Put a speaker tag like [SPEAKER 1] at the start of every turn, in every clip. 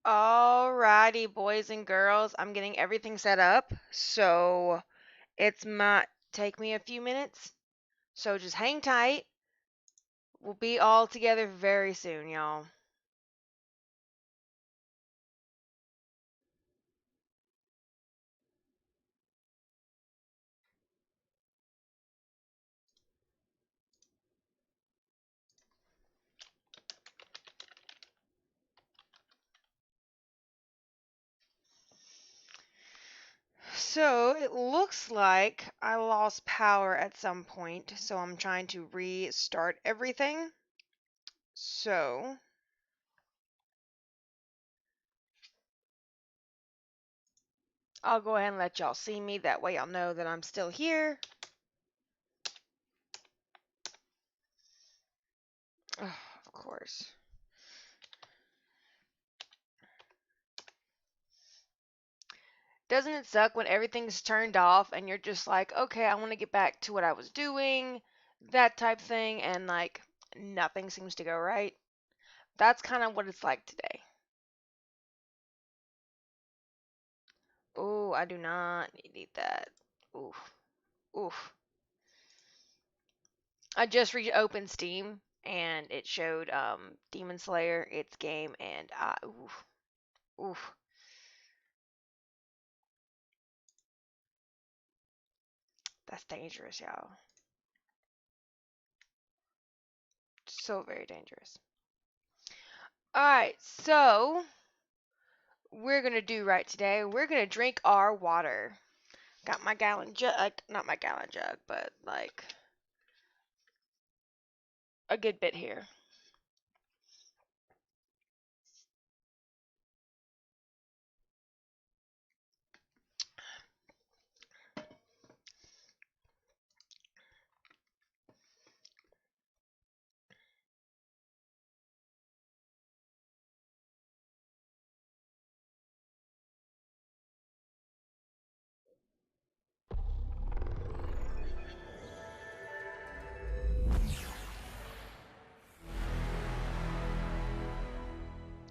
[SPEAKER 1] Alrighty, boys and girls, I'm getting everything set up, so it's might take me a few minutes. So just hang tight. We'll be all together very soon, y'all. So it looks like I lost power at some point, so I'm trying to restart everything. So I'll go ahead and let y'all see me. That way y'all know that I'm still here. Ugh, of course. Doesn't it suck when everything's turned off and you're just like, okay, I want to get back to what I was doing, that type thing, and like nothing seems to go right? That's kind of what it's like today. Oh, I do not need that. Oof. Oof. I just reopened Steam and it showed Demon Slayer, its game, and oof. Oof. That's dangerous, y'all. So very dangerous. Alright, so we're gonna do right today. We're gonna drink our water. Got my gallon jug, not my gallon jug, but like a good bit here.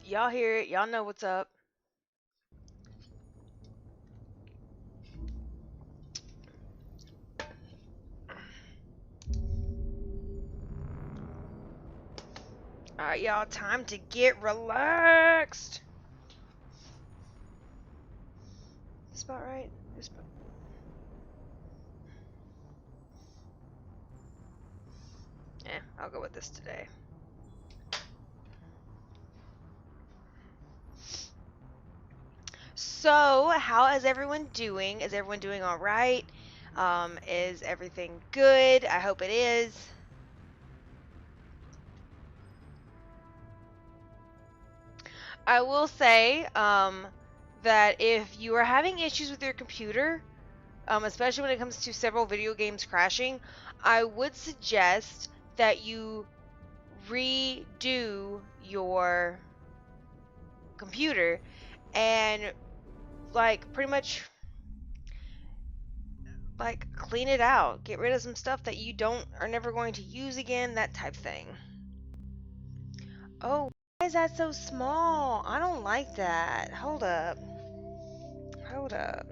[SPEAKER 1] Y'all hear it, y'all know what's up. Alright, y'all, time to get relaxed. This spot right? This spot. Yeah, I'll go with this today. So, how is everyone doing? Is everyone doing all right? Is everything good? I hope it is. I will say that if you are having issues with your computer, especially when it comes to several video games crashing, I would suggest that you redo your computer and like pretty much like clean it out, get rid of some stuff that you don't are never going to use again, that type thing. Oh, why is that so small? I don't like that. Hold up. Hold up.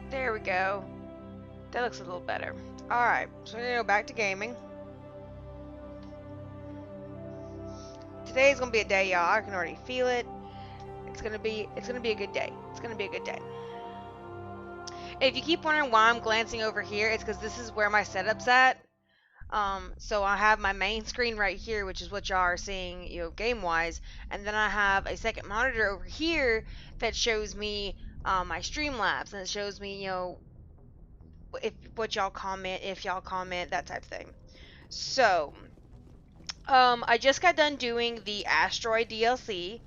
[SPEAKER 1] There we go. That looks a little better. Alright, so we're gonna go back to gaming. Today's gonna be a day, y'all. I can already feel it. It's gonna be a good day. It's gonna be a good day. And if you keep wondering why I'm glancing over here, it's because this is where my setup's at. So I have my main screen right here, which is what y'all are seeing, game-wise, and then I have a second monitor over here that shows me my Streamlabs, and it shows me, if y'all comment, that type of thing. So, I just got done doing the Asteroid DLC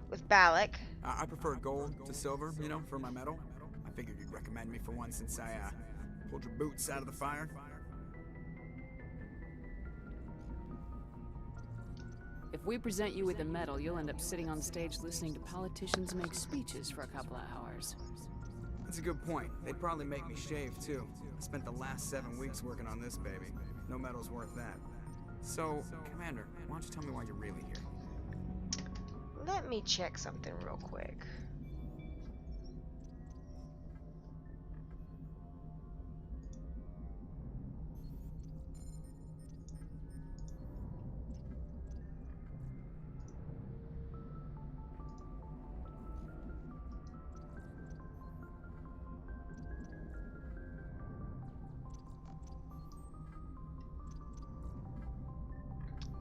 [SPEAKER 1] with Balak.
[SPEAKER 2] I prefer gold to silver, you know, for my medal. I figured you'd recommend me for one since I, pulled your boots out of the fire.
[SPEAKER 3] If we present you with a medal, you'll end up sitting on stage listening to politicians make speeches for a couple of hours.
[SPEAKER 2] That's a good point. They'd probably make me shave, too. I spent the last 7 weeks working on this baby. No medal's worth that. So, Commander, why don't you tell me why you're really here?
[SPEAKER 1] Let me check something real quick.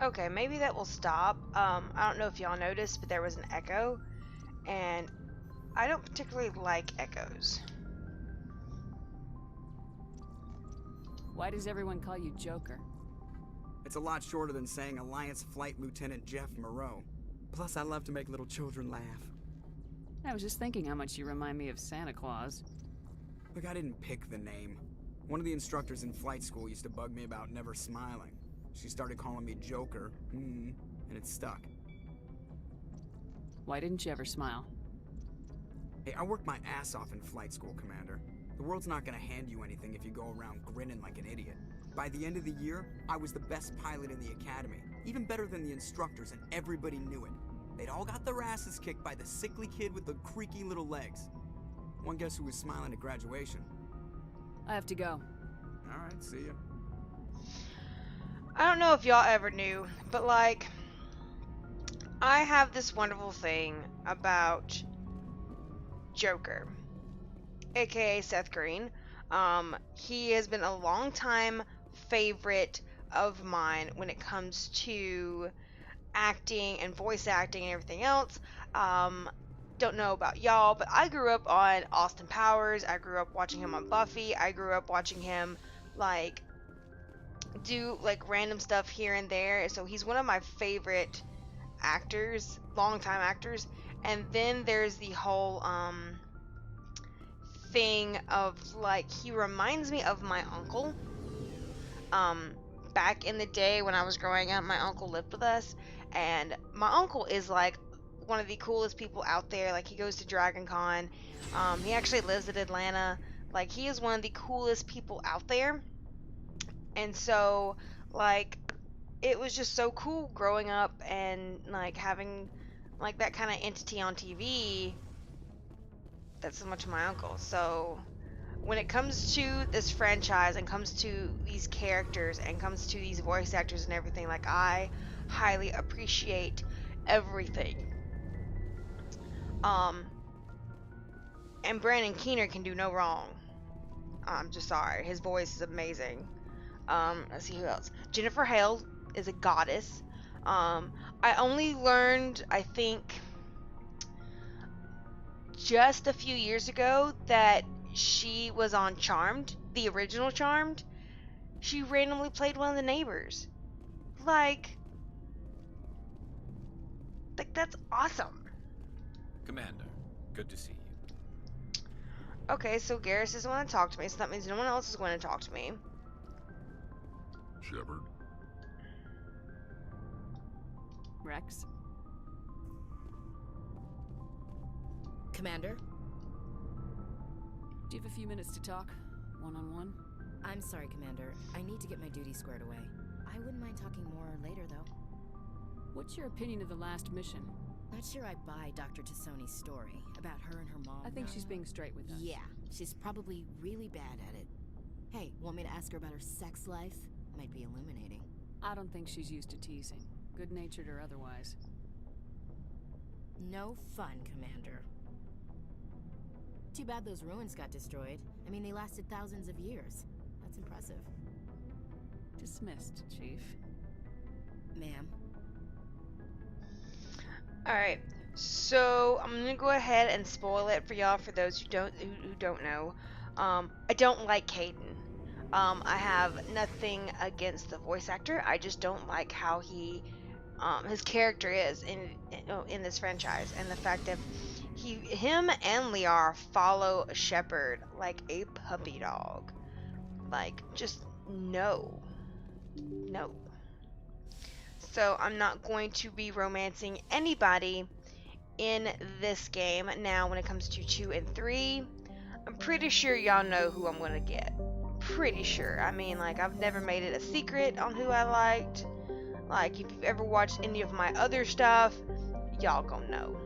[SPEAKER 1] Okay, maybe that will stop. I don't know if y'all noticed, but there was an echo, and I don't particularly like echoes.
[SPEAKER 3] Why does everyone call you Joker?
[SPEAKER 2] It's a lot shorter than saying Alliance Flight Lieutenant Jeff Moreau. Plus, I love to make little children laugh.
[SPEAKER 3] I was just thinking how much you remind me of Santa Claus.
[SPEAKER 2] Look, I didn't pick the name. One of the instructors in flight school used to bug me about never smiling. She started calling me Joker, and it stuck.
[SPEAKER 3] Why didn't you ever smile?
[SPEAKER 2] Hey, I worked my ass off in flight school, Commander. The world's not gonna hand you anything if you go around grinning like an idiot. By the end of the year, I was the best pilot in the academy, even better than the instructors, and everybody knew it. They'd all got their asses kicked by the sickly kid with the creaky little legs. One guess who was smiling at graduation?
[SPEAKER 3] I have to go.
[SPEAKER 2] Alright, see ya.
[SPEAKER 1] I don't know if y'all ever knew, but like, I have this wonderful thing about Joker, aka Seth Green. He has been a long time favorite of mine when it comes to acting and voice acting and everything else. Don't know about y'all, but I grew up on Austin Powers. I grew up watching him on Buffy. I grew up watching him like do like random stuff here and there. So he's one of my favorite actors, longtime actors. And then there's the whole thing of like, he reminds me of my uncle. Back in the day when I was growing up, my uncle lived with us, and my uncle is like one of the coolest people out there. Like, he goes to Dragon Con. He actually lives in Atlanta. Like, he is one of the coolest people out there. And so, like, it was just so cool growing up and like having like that kind of entity on TV that's so much my uncle. So when it comes to this franchise and comes to these characters and comes to these voice actors and everything, like, I highly appreciate everything. And Brandon Keener can do no wrong. I'm just sorry. His voice is amazing. Let's see who else. Jennifer Hale is a goddess. I only learned, I think, just a few years ago that she was on Charmed, the original Charmed. She randomly played one of the neighbors. Like that's awesome.
[SPEAKER 4] Commander, good to see you.
[SPEAKER 1] Okay, so Garrus doesn't want to talk to me, so that means no one else is going to talk to me.
[SPEAKER 5] Shepard.
[SPEAKER 3] Rex?
[SPEAKER 6] Commander?
[SPEAKER 3] Do you have a few minutes to talk? One-on-one?
[SPEAKER 6] I'm sorry, Commander. I need to get my duties squared away. I wouldn't mind talking more later, though.
[SPEAKER 3] What's your opinion of the last mission?
[SPEAKER 6] Not sure I buy Dr. Tassoni's story about her and her mom.
[SPEAKER 3] I think she's being straight with us.
[SPEAKER 6] Yeah, she's probably really bad at it. Hey, want me to ask her about her sex life? Might be illuminating.
[SPEAKER 3] I don't think she's used to teasing, good-natured or otherwise.
[SPEAKER 6] No fun, Commander. Too bad those ruins got destroyed. I mean, they lasted thousands of years. That's impressive.
[SPEAKER 3] Dismissed, Chief.
[SPEAKER 6] Ma'am.
[SPEAKER 1] Alright, so I'm gonna go ahead and spoil it for y'all, for those who don't know. I don't like Caden. I have nothing against the voice actor. I just don't like how he, his character is in this franchise, and the fact that him and Liar follow Shepard like a puppy dog. Like, just no. No. So I'm not going to be romancing anybody in this game. Now, when it comes to 2 and 3, I'm pretty sure y'all know who I'm going to get. Pretty sure. I mean, like, I've never made it a secret on who I liked. Like, if you've ever watched any of my other stuff, y'all gonna know.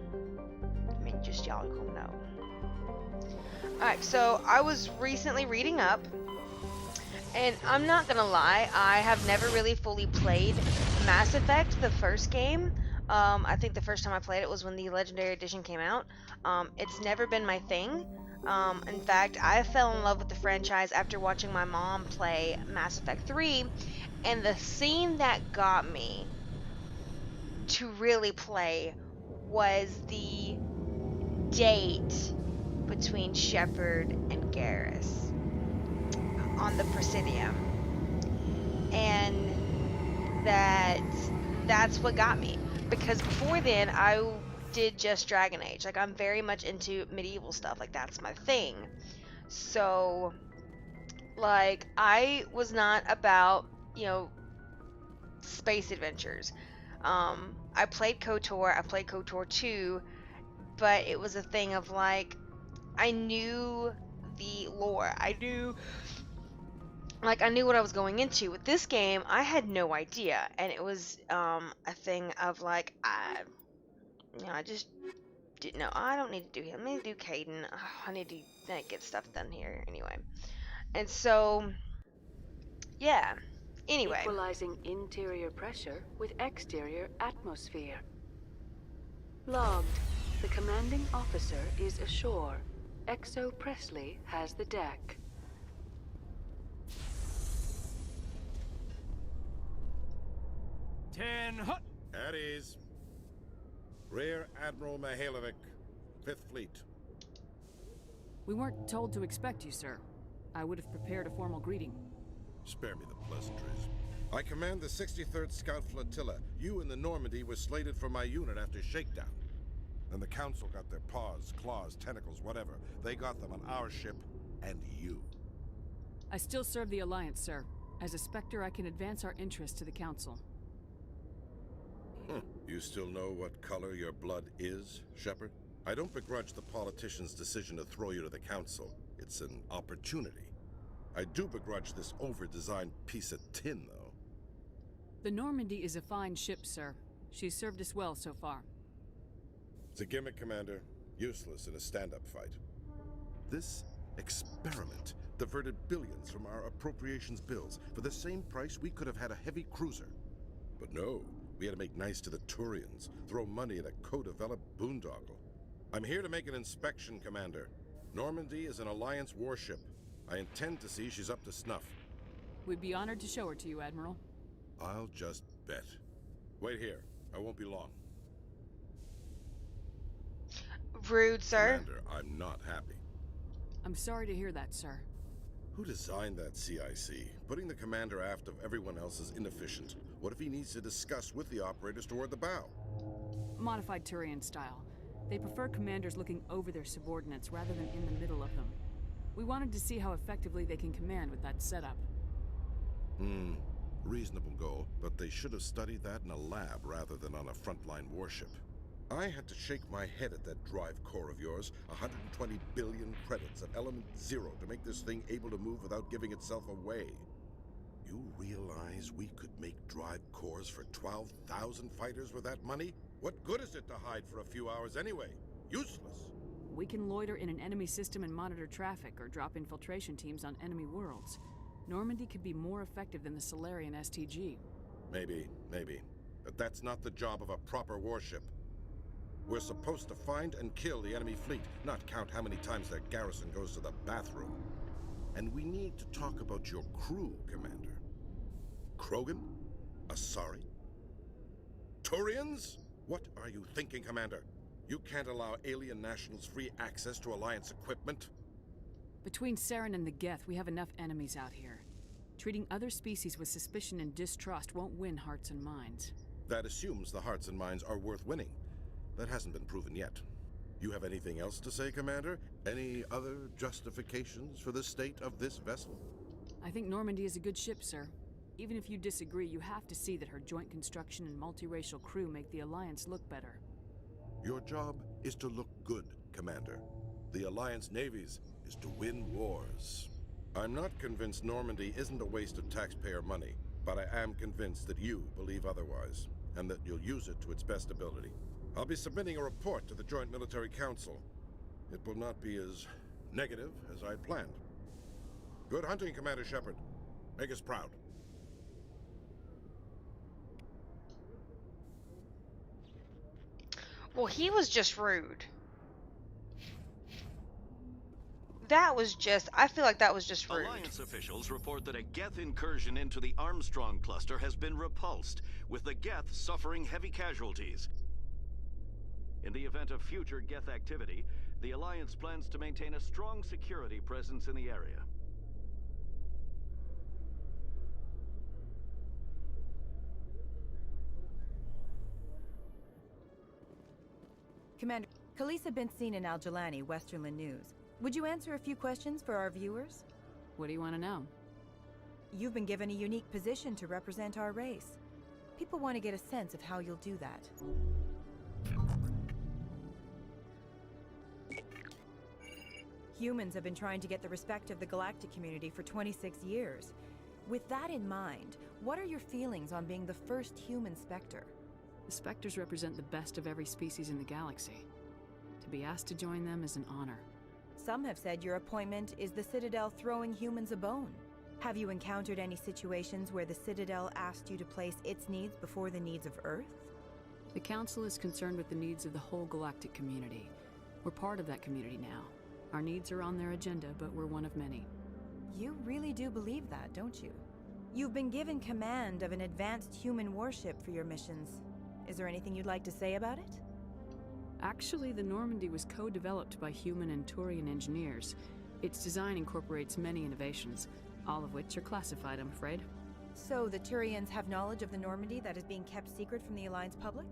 [SPEAKER 1] I mean, just y'all gonna know. Alright, so I was recently reading up, and I'm not gonna lie, I have never really fully played Mass Effect, the first game. I think the first time I played it was when the Legendary Edition came out. It's never been my thing. In fact, I fell in love with the franchise after watching my mom play Mass Effect 3, and the scene that got me to really play was the date between Shepard and Garrus on the Presidium. And that's what got me. Because before then, I did just Dragon Age. Like, I'm very much into medieval stuff. Like, that's my thing. So, like, I was not about, space adventures. I played KOTOR, I played KOTOR 2, but it was a thing of, like, I knew the lore. I knew what I was going into. With this game, I had no idea, and it was a thing of, like, I just didn't know. I don't need to do him. Let me do Caden. I need to get stuff done here anyway. And so, yeah. Anyway.
[SPEAKER 3] Equalizing interior pressure with exterior atmosphere. Logged. The commanding officer is ashore. Exo Presley has the deck.
[SPEAKER 5] At ease. Rear Admiral Mihailovic, 5th Fleet.
[SPEAKER 3] We weren't told to expect you, sir. I would have prepared a formal greeting.
[SPEAKER 5] Spare me the pleasantries. I command the 63rd Scout Flotilla. You and the Normandy were slated for my unit after shakedown. And the Council got their paws, claws, tentacles, whatever. They got them on our ship, and you.
[SPEAKER 3] I still serve the Alliance, sir. As a Spectre, I can advance our interests to the Council.
[SPEAKER 5] You still know what color your blood is, Shepard? I don't begrudge the politician's decision to throw you to the Council. It's an opportunity. I do begrudge this over-designed piece of tin, though.
[SPEAKER 3] The Normandy is a fine ship, sir. She's served us well so far.
[SPEAKER 5] It's a gimmick, Commander. Useless in a stand-up fight. This experiment diverted billions from our appropriations bills. For the same price, we could have had a heavy cruiser. But no, we had to make nice to the Turians, throw money at a co-developed boondoggle. I'm here to make an inspection, Commander. Normandy is an Alliance warship. I intend to see she's up to snuff.
[SPEAKER 3] We'd be honored to show her to you, Admiral.
[SPEAKER 5] I'll just bet. Wait here. I won't be long.
[SPEAKER 1] Rude, sir.
[SPEAKER 5] Commander, I'm not happy.
[SPEAKER 3] I'm sorry to hear that, sir.
[SPEAKER 5] Who designed that CIC? Putting the commander aft of everyone else is inefficient. What if he needs to discuss with the operators toward the bow?
[SPEAKER 3] Modified Turian style. They prefer commanders looking over their subordinates rather than in the middle of them. We wanted to see how effectively they can command with that setup.
[SPEAKER 5] Reasonable goal, but they should have studied that in a lab rather than on a frontline warship. I had to shake my head at that drive core of yours. 120 billion credits at element 0 to make this thing able to move without giving itself away. You realize we could make drive cores for 12,000 fighters with that money? What good is it to hide for a few hours anyway? Useless.
[SPEAKER 3] We can loiter in an enemy system and monitor traffic or drop infiltration teams on enemy worlds. Normandy could be more effective than the Solarian STG.
[SPEAKER 5] Maybe. But that's not the job of a proper warship. We're supposed to find and kill the enemy fleet, not count how many times their garrison goes to the bathroom. And we need to talk about your crew, Commander. Krogan? Asari? Turians? What are you thinking, Commander? You can't allow alien nationals free access to Alliance equipment?
[SPEAKER 3] Between Saren and the Geth, we have enough enemies out here. Treating other species with suspicion and distrust won't win hearts and minds.
[SPEAKER 5] That assumes the hearts and minds are worth winning. That hasn't been proven yet. You have anything else to say, Commander? Any other justifications for the state of this vessel?
[SPEAKER 7] I think Normandy is a good ship, sir. Even if you disagree, you have to see that her joint construction and multiracial crew make the Alliance look better.
[SPEAKER 5] Your job is to look good, Commander. The Alliance navies is to win wars. I'm not convinced Normandy isn't a waste of taxpayer money, but I am convinced that you believe otherwise, and that you'll use it to its best ability. I'll be submitting a report to the Joint Military Council. It will not be as negative as I'd planned. Good hunting, Commander Shepard. Make us proud.
[SPEAKER 1] Well, he was just rude. That was just, I feel like that was just rude.
[SPEAKER 8] Alliance officials report that a Geth incursion into the Armstrong cluster has been repulsed, with the Geth suffering heavy casualties. In the event of future Geth activity, the Alliance plans to maintain a strong security presence in the area.
[SPEAKER 9] Commander, Khalees had been seen in Al-Jalani, Westerland News. Would you answer a few questions for our viewers?
[SPEAKER 7] What do you want to know?
[SPEAKER 9] You've been given a unique position to represent our race. People want to get a sense of how you'll do that. Humans have been trying to get the respect of the galactic community for 26 years. With that in mind, what are your feelings on being the first human Spectre?
[SPEAKER 7] The Spectres represent the best of every species in the galaxy. To be asked to join them is an honor.
[SPEAKER 9] Some have said your appointment is the Citadel throwing humans a bone. Have you encountered any situations where the Citadel asked you to place its needs before the needs of Earth?
[SPEAKER 7] The Council is concerned with the needs of the whole galactic community. We're part of that community now. Our needs are on their agenda, but we're one of many.
[SPEAKER 9] You really do believe that, don't you? You've been given command of an advanced human warship for your missions. Is there anything you'd like to say about it?
[SPEAKER 7] Actually, the Normandy was co-developed by human and Turian engineers. Its design incorporates many innovations, all of which are classified, I'm afraid.
[SPEAKER 9] So the Turians have knowledge of the Normandy that is being kept secret from the Alliance public?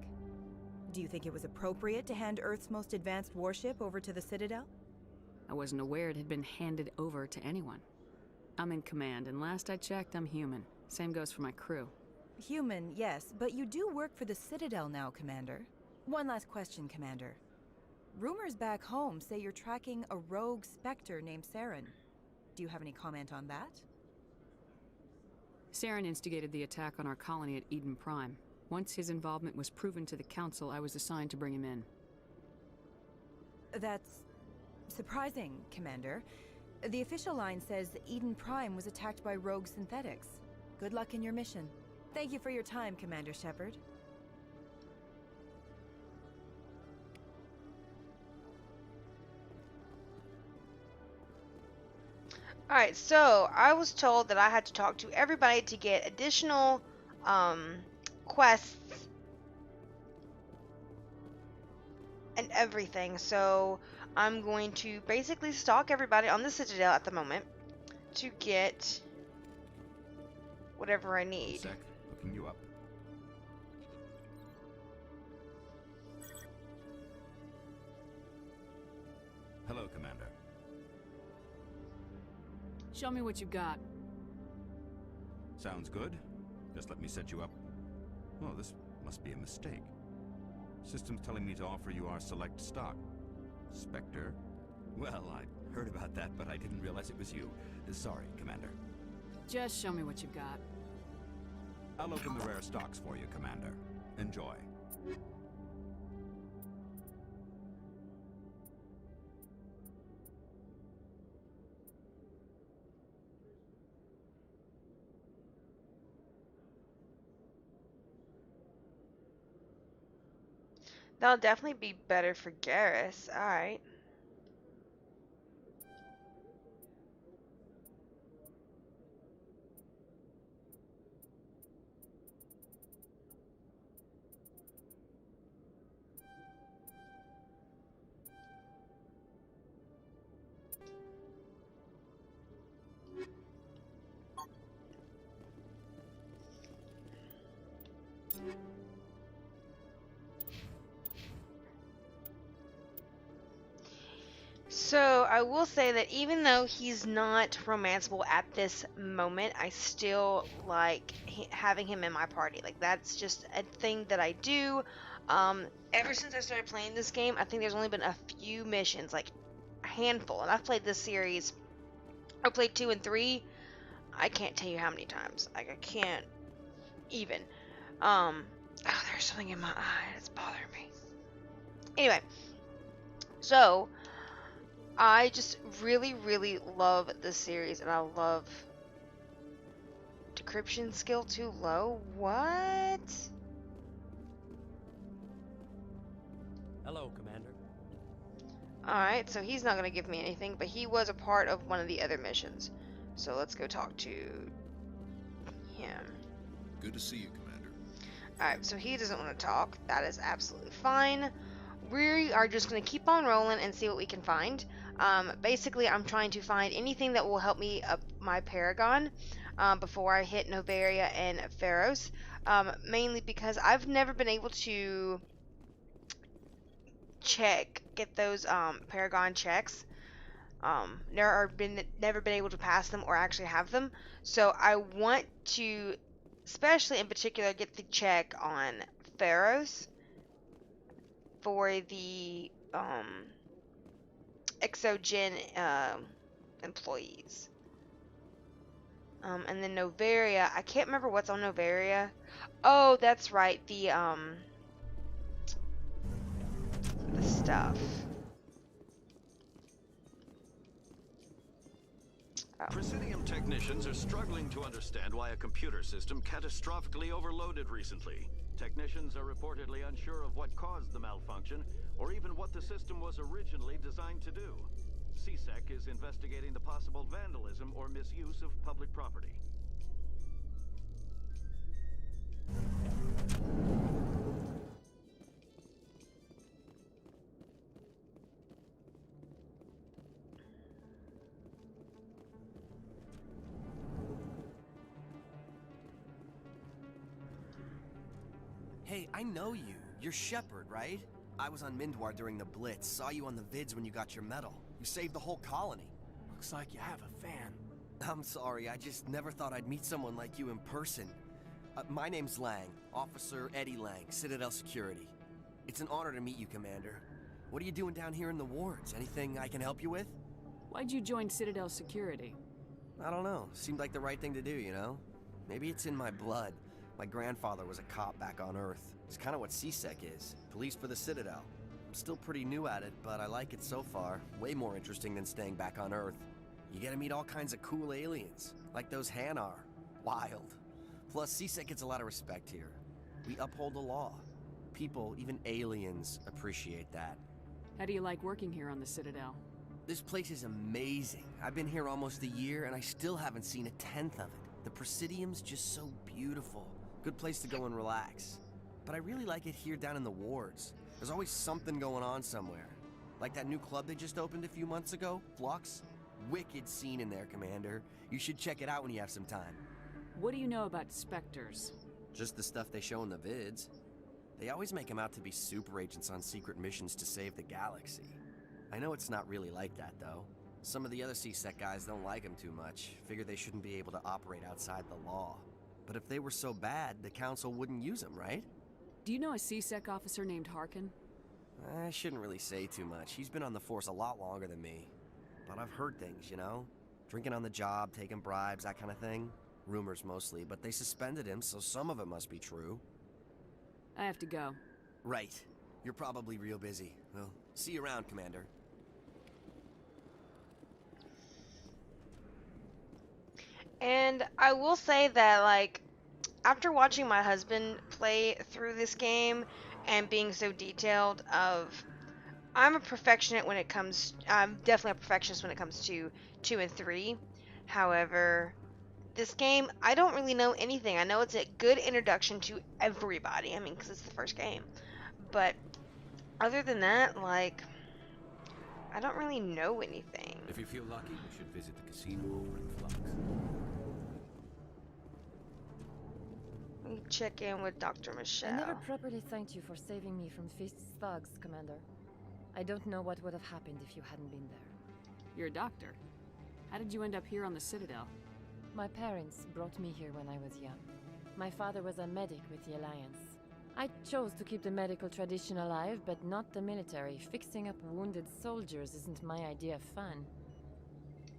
[SPEAKER 9] Do you think it was appropriate to hand Earth's most advanced warship over to the Citadel?
[SPEAKER 7] I wasn't aware it had been handed over to anyone. I'm in command, and last I checked, I'm human. Same goes for my crew.
[SPEAKER 9] Human, yes, but you do work for the Citadel now, Commander. One last question, Commander. Rumors back home say you're tracking a rogue Spectre named Saren. Do you have any comment on that?
[SPEAKER 7] Saren instigated the attack on our colony at Eden Prime. Once his involvement was proven to the Council, I was assigned to bring him in.
[SPEAKER 9] That's surprising, Commander. The official line says Eden Prime was attacked by rogue synthetics. Good luck in your mission. Thank you for your time, Commander Shepard.
[SPEAKER 1] Alright, so I was told that I had to talk to everybody to get additional quests and everything. So I'm going to basically stalk everybody on the Citadel at the moment to get whatever I need.
[SPEAKER 4] Sec, looking you up.
[SPEAKER 8] Hello, Commander.
[SPEAKER 7] Show me what you got.
[SPEAKER 8] Sounds good. Just let me set you up. Oh, this must be a mistake. System's telling me to offer you our select stock. Spectre? Well, I heard about that, but I didn't realize it was you. Sorry, Commander.
[SPEAKER 7] Just show me what you got.
[SPEAKER 8] I'll open the rare stocks for you, Commander. Enjoy.
[SPEAKER 1] That'll definitely be better for Garrus. Alright. So I will say that even though he's not romanceable at this moment, I still like having him in my party. Like that's just a thing that I do. Ever since I started playing this game, I think there's only been a few missions, like a handful, and I've played this series. I played 2 and 3. I can't tell you how many times. Like I can't even. Oh, there's something in my eye that's bothering me. Anyway, so I just really, really love this series, and I love decryption skill too low. What?
[SPEAKER 10] Hello, Commander.
[SPEAKER 1] Alright, so he's not going to give me anything, but he was a part of one of the other missions. So let's go talk to him.
[SPEAKER 11] Good to see you, Commander.
[SPEAKER 1] Alright, so he doesn't want to talk. That is absolutely fine. We are just going to keep on rolling and see what we can find. Basically, I'm trying to find anything that will help me up my Paragon before I hit Novaria and Pharos. Mainly because I've never been able to get those Paragon checks. Never been able to pass them or actually have them. So I want to, especially in particular, get the check on Pharos for the Exogen employees. And then Novaria, I can't remember what's on Novaria. Oh, that's right, the stuff. Oh.
[SPEAKER 8] Presidium technicians are struggling to understand why a computer system catastrophically overloaded recently. Technicians are reportedly unsure of what caused the malfunction, or even what the system was originally designed to do. CSEC is investigating the possible vandalism or misuse of public property.
[SPEAKER 10] Hey, I know you. You're Shepard, right? I was on Mindwar during the Blitz, saw you on the vids when you got your medal. You saved the whole colony.
[SPEAKER 12] Looks like you have a fan.
[SPEAKER 10] I'm sorry, I just never thought I'd meet someone like you in person. My name's Lang, Officer Eddie Lang, Citadel Security. It's an honor to meet you, Commander. What are you doing down here in the wards? Anything I can help you with?
[SPEAKER 7] Why'd you join Citadel Security?
[SPEAKER 10] I don't know. Seemed like the right thing to do, you know? Maybe it's in my blood. My grandfather was a cop back on Earth. It's kind of what CSEC is. Police for the Citadel. I'm still pretty new at it, but I like it so far. Way more interesting than staying back on Earth. You get to meet all kinds of cool aliens, like those Hanar. Wild. Plus, CSEC gets a lot of respect here. We uphold the law. People, even aliens, appreciate that.
[SPEAKER 7] How do you like working here on the Citadel?
[SPEAKER 10] This place is amazing. I've been here almost a year, and I still haven't seen a tenth of it. The Presidium's just so beautiful. Good place to go and relax. But I really like it here down in the wards. There's always something going on somewhere. Like that new club they just opened a few months ago, Flux. Wicked scene in there, Commander. You should check it out when you have some time.
[SPEAKER 7] What do you know about Spectres?
[SPEAKER 10] Just the stuff they show in the vids. They always make them out to be super agents on secret missions to save the galaxy. I know it's not really like that, though. Some of the other CSEC guys don't like them too much. Figure they shouldn't be able to operate outside the law. But if they were so bad, the Council wouldn't use them, right?
[SPEAKER 7] Do you know a CSEC officer named Harkin?
[SPEAKER 10] I shouldn't really say too much. He's been on the force a lot longer than me. But I've heard things, you know? Drinking on the job, taking bribes, that kind of thing. Rumors mostly, but they suspended him, so some of it must be true.
[SPEAKER 7] I have to go.
[SPEAKER 10] Right. You're probably real busy. Well, see you around, Commander.
[SPEAKER 1] And I will say that, like, after watching my husband play through this game and being so detailed I'm a perfectionist when it comes, I'm definitely a perfectionist when it comes to 2 and 3. However, this game, I don't really know anything. I know it's a good introduction to everybody. I mean, because it's the first game. But other than that, like, I don't really know anything.
[SPEAKER 4] If you feel lucky, you should visit the casino over in Flux.
[SPEAKER 1] Let me check in with Dr. Michelle.
[SPEAKER 13] I never properly thanked you for saving me from Fist's thugs, Commander. I don't know what would have happened if you hadn't been there.
[SPEAKER 7] You're a doctor. How did you end up here on the Citadel?
[SPEAKER 13] My parents brought me here when I was young. My father was a medic with the Alliance. I chose to keep the medical tradition alive, but not the military. Fixing up wounded soldiers isn't my idea of fun.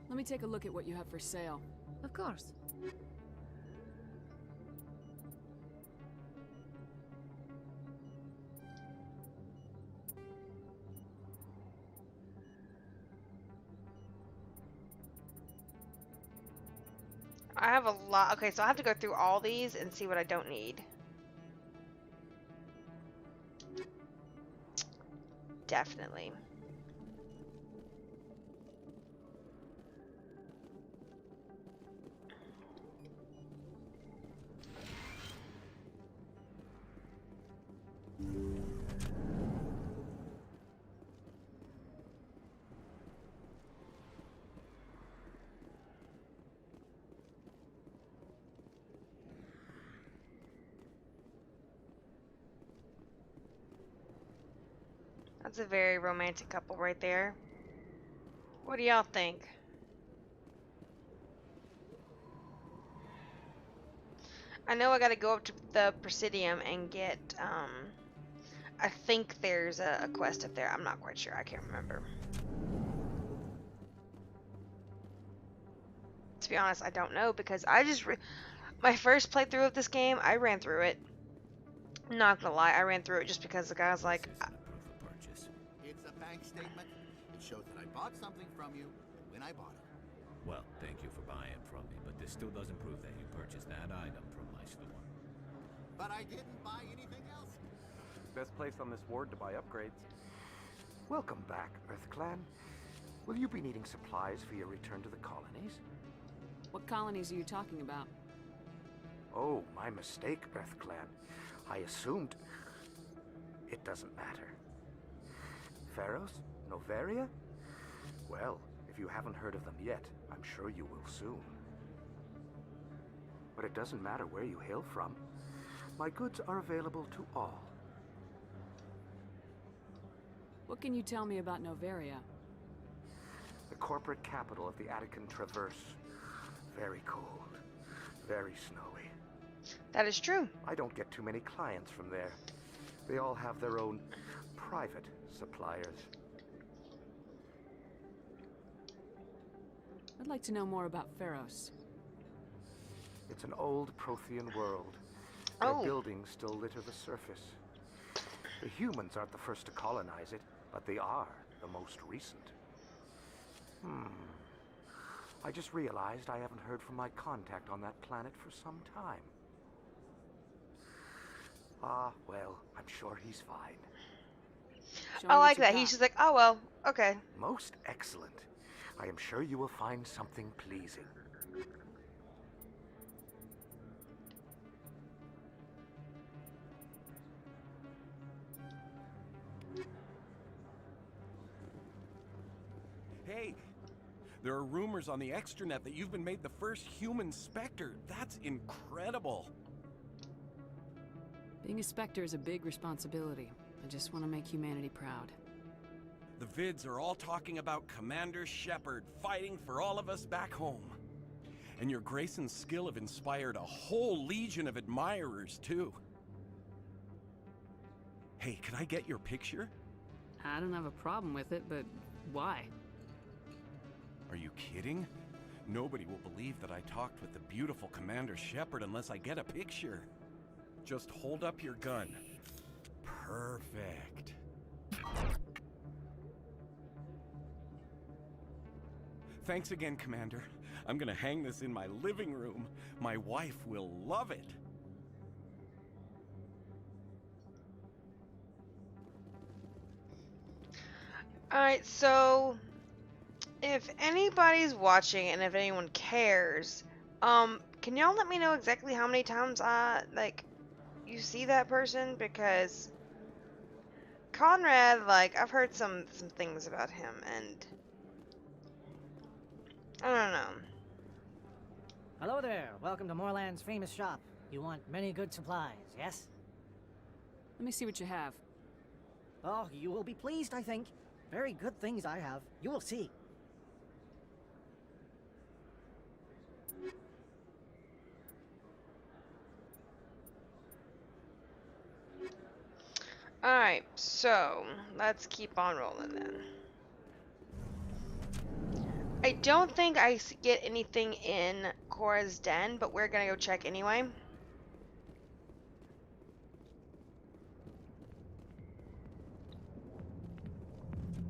[SPEAKER 7] Let me take a look at what you have for sale.
[SPEAKER 13] Of course.
[SPEAKER 1] I have a lot. Okay, so I have to go through all these and see what I don't need. Definitely. That's a very romantic couple right there. What do y'all think? I know I gotta go up to the Presidium and get, I think there's a quest up there. I'm not quite sure. I can't remember. To be honest, I don't know because I just, my first playthrough of this game, I ran through it. Not gonna lie, I ran through it just because the guy was like,
[SPEAKER 14] It's a bank statement. It shows that I bought something from you when I bought it.
[SPEAKER 4] Well, thank you for buying from me, but this still doesn't prove that you purchased that item from my store.
[SPEAKER 14] But I didn't buy anything else.
[SPEAKER 15] Best place on this ward to buy upgrades. Welcome back, EarthClan. Will you be needing supplies for your return to the colonies?
[SPEAKER 7] What colonies are you talking about?
[SPEAKER 15] Oh, my mistake, EarthClan. I assumed... It doesn't matter. Pharos? Noveria? Well, if you haven't heard of them yet, I'm sure you will soon. But it doesn't matter where you hail from. My goods are available to all.
[SPEAKER 7] What can you tell me about Noveria?
[SPEAKER 15] The corporate capital of the Attican Traverse. Very cold. Very snowy.
[SPEAKER 1] that is true.
[SPEAKER 15] I don't get too many clients from there. They all have their own private suppliers.
[SPEAKER 7] I'd like to know more about Pharos.
[SPEAKER 15] It's an old Prothean world. Their buildings still litter the surface. The humans aren't the first to colonize it, but they are the most recent. I just realized I haven't heard from my contact on that planet for some time. Ah, well, I'm sure he's fine.
[SPEAKER 1] I like that. He's just like, oh well, okay.
[SPEAKER 15] Most excellent. I am sure you will find something pleasing.
[SPEAKER 12] Hey, there are rumors on the extranet that you've been made the first human Spectre. That's incredible.
[SPEAKER 7] Being a Spectre is a big responsibility. I just want to make humanity proud.
[SPEAKER 12] The vids are all talking about Commander Shepard fighting for all of us back home. And your grace and skill have inspired a whole legion of admirers, too. Hey, can I get your picture?
[SPEAKER 7] I don't have a problem with it, but why?
[SPEAKER 12] Are you kidding? Nobody will believe that I talked with the beautiful Commander Shepard unless I get a picture. Just hold up your gun. Perfect. Thanks again, Commander. I'm gonna hang this in my living room. My wife will love it.
[SPEAKER 1] Alright, so if anybody's watching and if anyone cares, can y'all let me know exactly how many times you see that person? Because Conrad, I've heard some things about him, and I don't know.
[SPEAKER 16] Hello there. Welcome to Moorland's famous shop. You want many good supplies, yes?
[SPEAKER 7] Let me see what you have.
[SPEAKER 16] Oh, you will be pleased, I think. Very good things I have. You will see.
[SPEAKER 1] Alright, so let's keep on rolling then. I don't think I get anything in Cora's den, but we're gonna go check anyway.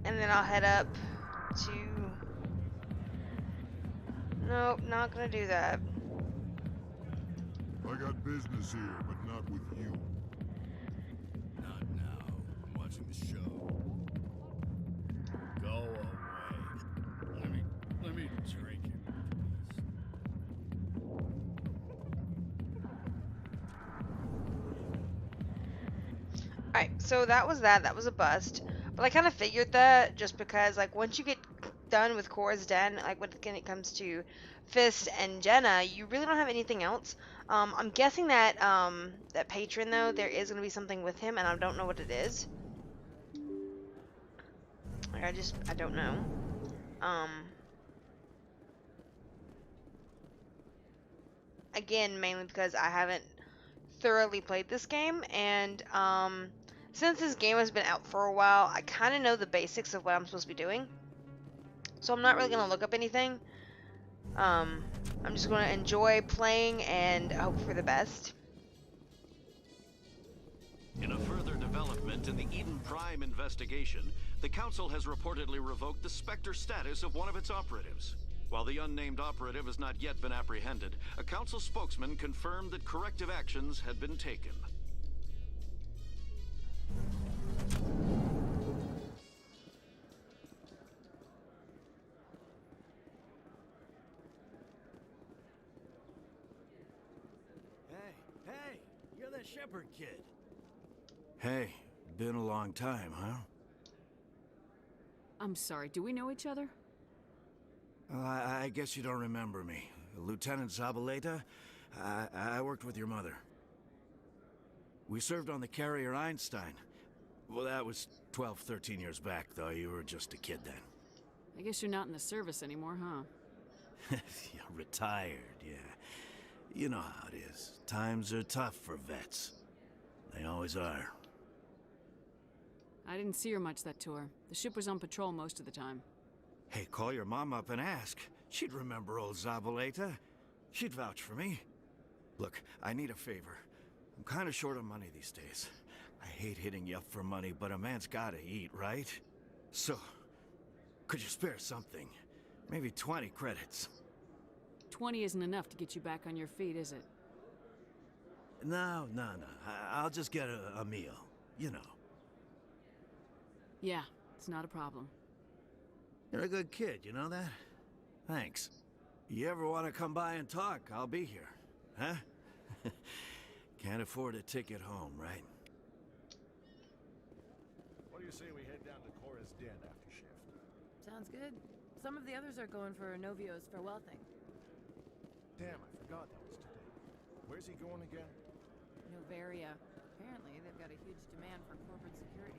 [SPEAKER 1] And then I'll head up to... Nope, not gonna do that.
[SPEAKER 11] I got business here, but not with you.
[SPEAKER 4] Not now. I'm watching the show. Go away. Let me drink it.
[SPEAKER 1] Alright, so that was that. That was a bust. But I kind of figured that just because, like, once you get done with Cora's Den, like, when it comes to Fist and Jenna, you really don't have anything else. I'm guessing that, that patron, though, there is going to be something with him, and I don't know what it is. Like, I don't know. Again, mainly because I haven't thoroughly played this game, and, since this game has been out for a while, I kind of know the basics of what I'm supposed to be doing. So I'm not really going to look up anything. I'm just going to enjoy playing and hope for the best.
[SPEAKER 8] In a further development in the Eden Prime investigation, the Council has reportedly revoked the Spectre status of one of its operatives. While the unnamed operative has not yet been apprehended, a Council spokesman confirmed that corrective actions had been taken.
[SPEAKER 17] Hey, you're the Shepherd kid. Hey, been a long time, huh?
[SPEAKER 7] I'm sorry, do we know each other?
[SPEAKER 17] Well, I guess you don't remember me. Lieutenant Zabaleta? I worked with your mother. We served on the carrier Einstein. Well, that was 12, 13 years back, though. You were just a kid then.
[SPEAKER 7] I guess you're not in the service anymore, huh?
[SPEAKER 17] You're retired, yeah. You know how it is. Times are tough for vets. They always are.
[SPEAKER 7] I didn't see her much that tour. The ship was on patrol most of the time.
[SPEAKER 17] Hey, call your mom up and ask. She'd remember old Zabaleta. She'd vouch for me. Look, I need a favor. I'm kind of short on money these days. I hate hitting you up for money, but a man's gotta eat, right? So, could you spare something? Maybe 20 credits.
[SPEAKER 7] 20 isn't enough to get you back on your feet, is it?
[SPEAKER 17] No. I'll just get a meal, you know.
[SPEAKER 7] Yeah, it's not a problem.
[SPEAKER 17] You're a good kid, you know that? Thanks. You ever want to come by and talk, I'll be here. Huh? Can't afford a ticket home, right?
[SPEAKER 18] What do you say we head down to Cora's den after shift?
[SPEAKER 13] Sounds good. Some of the others are going for Novio's farewell thing.
[SPEAKER 18] Damn, I forgot that was today. Where's he going again?
[SPEAKER 13] Novaria. Apparently, they've got a huge demand for corporate security.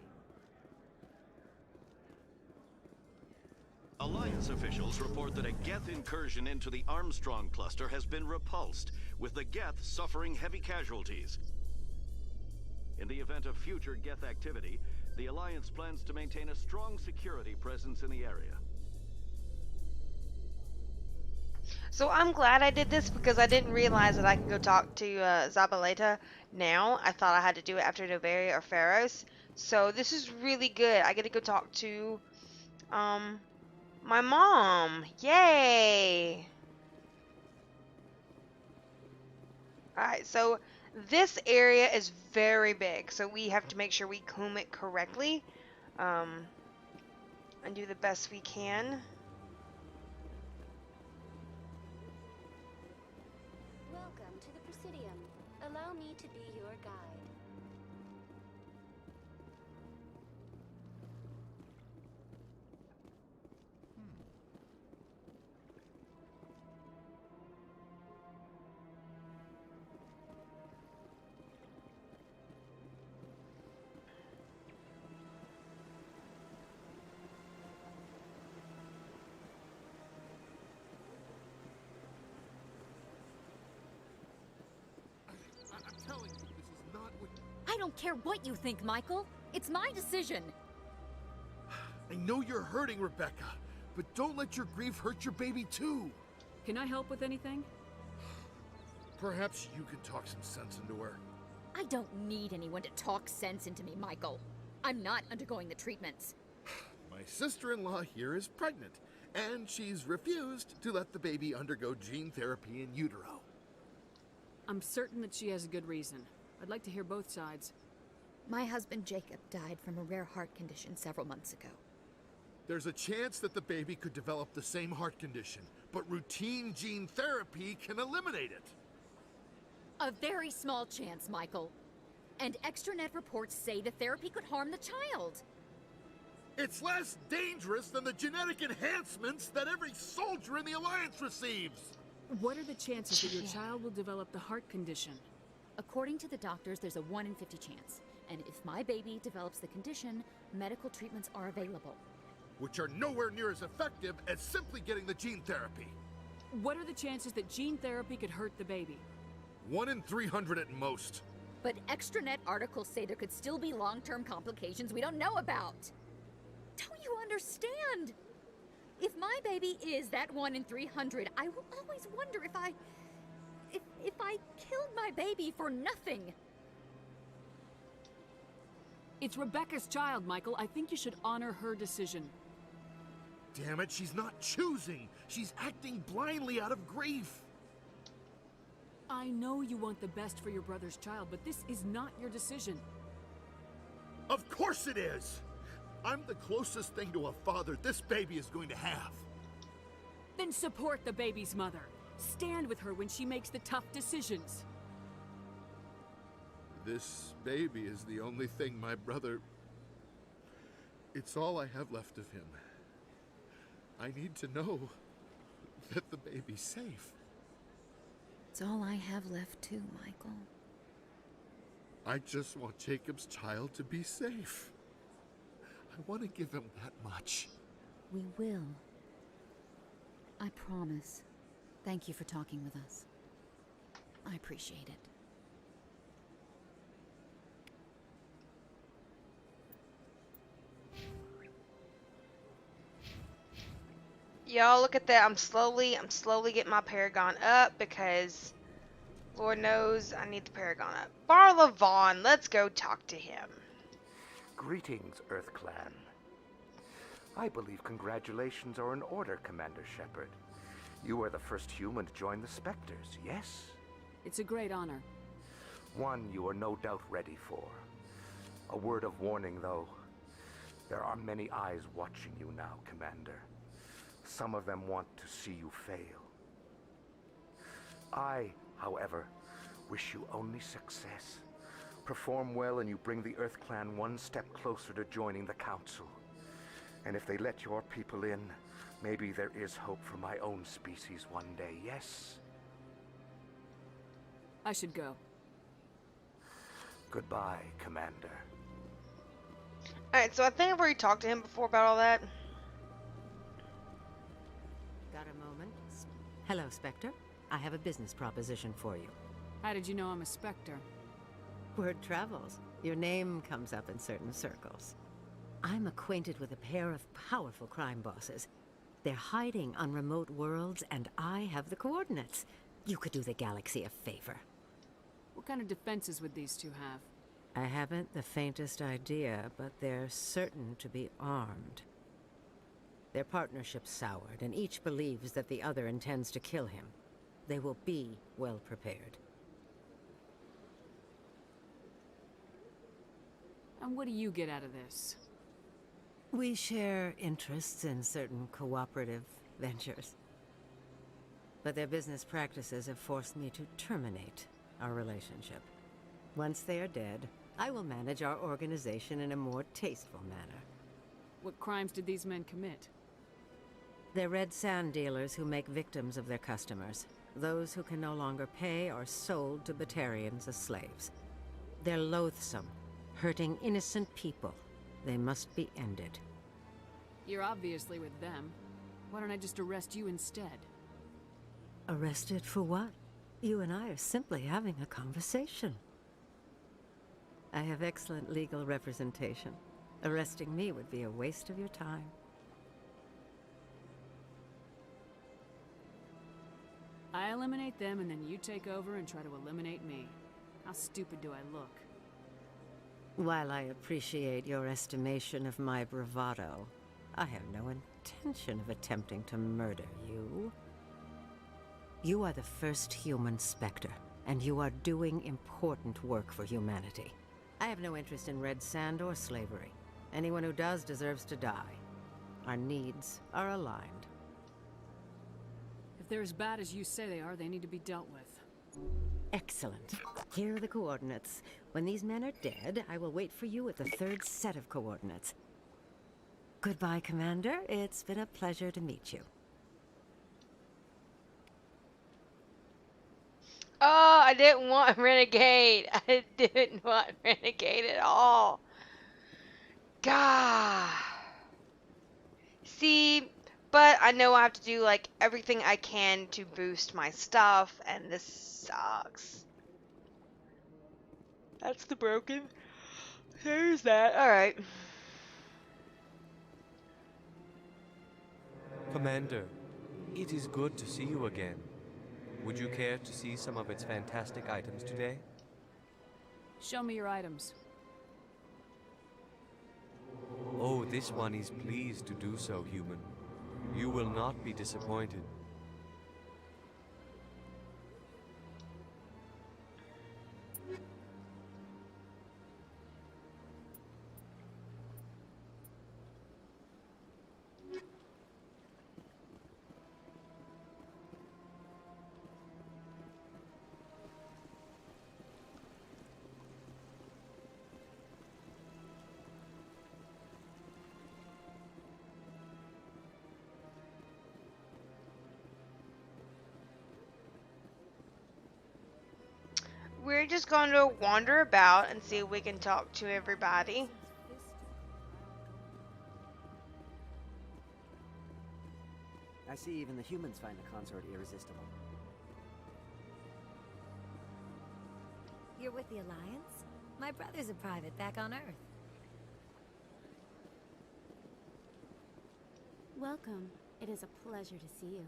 [SPEAKER 8] Alliance officials report that a Geth incursion into the Armstrong cluster has been repulsed, with the Geth suffering heavy casualties. In the event of future Geth activity, the Alliance plans to maintain a strong security presence in the area.
[SPEAKER 1] So I'm glad I did this because I didn't realize that I could go talk to Zabaleta now. I thought I had to do it after Novaria or Pharos. So this is really good. I get to go talk to my mom. Yay! Alright, so this area is very big, so we have to make sure we comb it correctly and do the best we can.
[SPEAKER 19] Welcome to the Presidium. Allow me to be your guide.
[SPEAKER 20] I don't care what you think, Michael. It's my decision.
[SPEAKER 18] I know you're hurting, Rebecca, but don't let your grief hurt your baby too.
[SPEAKER 7] Can I help with anything?
[SPEAKER 18] Perhaps you can talk some sense into her.
[SPEAKER 20] I don't need anyone to talk sense into me, Michael. I'm not undergoing the treatments.
[SPEAKER 18] My sister-in-law here is pregnant, and she's refused to let the baby undergo gene therapy in utero.
[SPEAKER 7] I'm certain that she has a good reason. I'd like to hear both sides.
[SPEAKER 20] My husband Jacob died from a rare heart condition several months ago.
[SPEAKER 18] There's a chance that the baby could develop the same heart condition, but routine gene therapy can eliminate it.
[SPEAKER 20] A very small chance, Michael. And extranet reports say the therapy could harm the child.
[SPEAKER 18] It's less dangerous than the genetic enhancements that every soldier in the Alliance receives.
[SPEAKER 7] What are the chances that your child will develop the heart condition?
[SPEAKER 20] According to the doctors, there's a 1 in 50 chance. And if my baby develops the condition, medical treatments are available.
[SPEAKER 18] Which are nowhere near as effective as simply getting the gene therapy.
[SPEAKER 7] What are the chances that gene therapy could hurt the baby?
[SPEAKER 18] 1 in 300 at most.
[SPEAKER 20] But extranet articles say there could still be long-term complications we don't know about. Don't you understand? If my baby is that 1 in 300, I will always wonder if I killed my baby for nothing.
[SPEAKER 7] It's Rebecca's child, Michael. I think you should honor her decision.
[SPEAKER 18] Damn it, she's not choosing. She's acting blindly out of grief.
[SPEAKER 7] I know you want the best for your brother's child, but this is not your decision.
[SPEAKER 18] Of course it is! I'm the closest thing to a father this baby is going to have.
[SPEAKER 7] Then support the baby's mother. Stand with her when she makes the tough decisions.
[SPEAKER 18] This baby is the only thing my brother... It's all I have left of him. I need to know that the baby's safe.
[SPEAKER 20] It's all I have left too, Michael.
[SPEAKER 18] I just want Jacob's child to be safe. I want to give him that much.
[SPEAKER 20] We will. I promise. Thank you for talking with us. I appreciate it.
[SPEAKER 1] Y'all, look at that. I'm slowly getting my Paragon up because Lord knows I need the Paragon up. Barla Vaughn, let's go talk to him.
[SPEAKER 15] Greetings, Earth Clan. I believe congratulations are in order, Commander Shepard. You are the first human to join the Spectres, yes?
[SPEAKER 7] It's a great honor.
[SPEAKER 15] One you are no doubt ready for. A word of warning, though. There are many eyes watching you now, Commander. Some of them want to see you fail. I, however, wish you only success. Perform well and you bring the Earth Clan one step closer to joining the Council. And if they let your people in, maybe there is hope for my own species one day, yes?
[SPEAKER 7] I should go.
[SPEAKER 15] Goodbye, Commander.
[SPEAKER 1] Alright, so I think I've already talked to him before about all that.
[SPEAKER 21] Got a moment? Hello, Spectre. I have a business proposition for you.
[SPEAKER 7] How did you know I'm a Spectre?
[SPEAKER 21] Word travels. Your name comes up in certain circles. I'm acquainted with a pair of powerful crime bosses. They're hiding on remote worlds, and I have the coordinates. You could do the galaxy a favor.
[SPEAKER 7] What kind of defenses would these two have?
[SPEAKER 21] I haven't the faintest idea, but they're certain to be armed. Their partnership's soured, and each believes that the other intends to kill him. They will be well prepared.
[SPEAKER 7] And what do you get out of this?
[SPEAKER 21] We share interests in certain cooperative ventures. But their business practices have forced me to terminate our relationship. Once they are dead, I will manage our organization in a more tasteful manner.
[SPEAKER 7] What crimes did these men commit?
[SPEAKER 21] They're red sand dealers who make victims of their customers. Those who can no longer pay are sold to Batarians as slaves. They're loathsome, hurting innocent people. They must be ended.
[SPEAKER 7] You're obviously with them. Why don't I just arrest you instead?
[SPEAKER 21] Arrested for what? You and I are simply having a conversation. I have excellent legal representation. Arresting me would be a waste of your time.
[SPEAKER 7] I eliminate them and then you take over and try to eliminate me. How stupid do I look?
[SPEAKER 21] While I appreciate your estimation of my bravado, I have no intention of attempting to murder you. You are the first human Spectre, and you are doing important work for humanity. I have no interest in red sand or slavery. Anyone who does deserves to die. Our needs are aligned.
[SPEAKER 7] If they're as bad as you say they are, they need to be dealt with.
[SPEAKER 21] Excellent. Here are the coordinates. When these men are dead, I will wait for you at the third set of coordinates. Goodbye, Commander. It's been a pleasure to meet you.
[SPEAKER 1] Oh, I didn't want Renegade. I didn't want Renegade at all. God. See, but I know I have to do like everything I can to boost my stuff, and this sucks. That's the broken. There's that. Alright.
[SPEAKER 2] Commander, it is good to see you again. Would you care to see some of its fantastic items today?
[SPEAKER 7] Show me your items.
[SPEAKER 2] Oh, this one is pleased to do so, human. You will not be disappointed.
[SPEAKER 1] We're just going to wander about and see if we can talk to everybody.
[SPEAKER 22] I see even the humans find the consort irresistible.
[SPEAKER 23] You're with the Alliance? My brother's a private back on Earth.
[SPEAKER 24] Welcome. It is a pleasure to see you.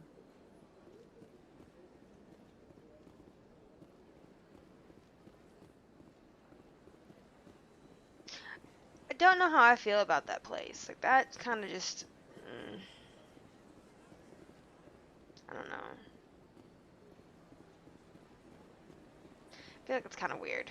[SPEAKER 1] I don't know how I feel about that place. Like, that's kind of just... I don't know. I feel like it's kind of weird.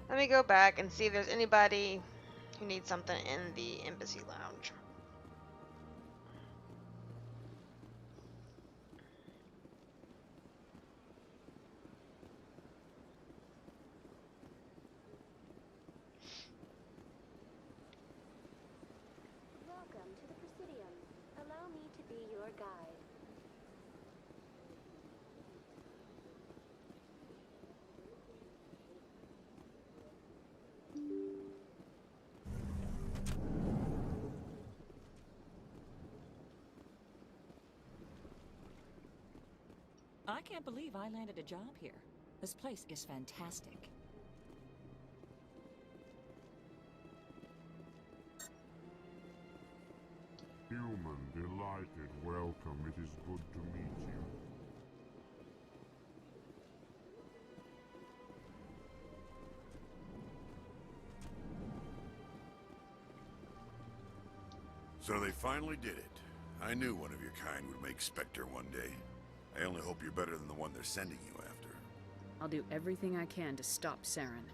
[SPEAKER 1] Let me go back and see if there's anybody who needs something in the embassy lounge.
[SPEAKER 19] Welcome to the Presidium. Allow me to be your guide.
[SPEAKER 25] I can't believe I landed a job here. This place is fantastic.
[SPEAKER 11] Human. Delighted. Welcome. It is good to meet you.
[SPEAKER 3] So they finally did it. I knew one of your kind would make Spectre one day. I only hope you're better than the one they're sending you after.
[SPEAKER 7] I'll do everything I can to stop Saren.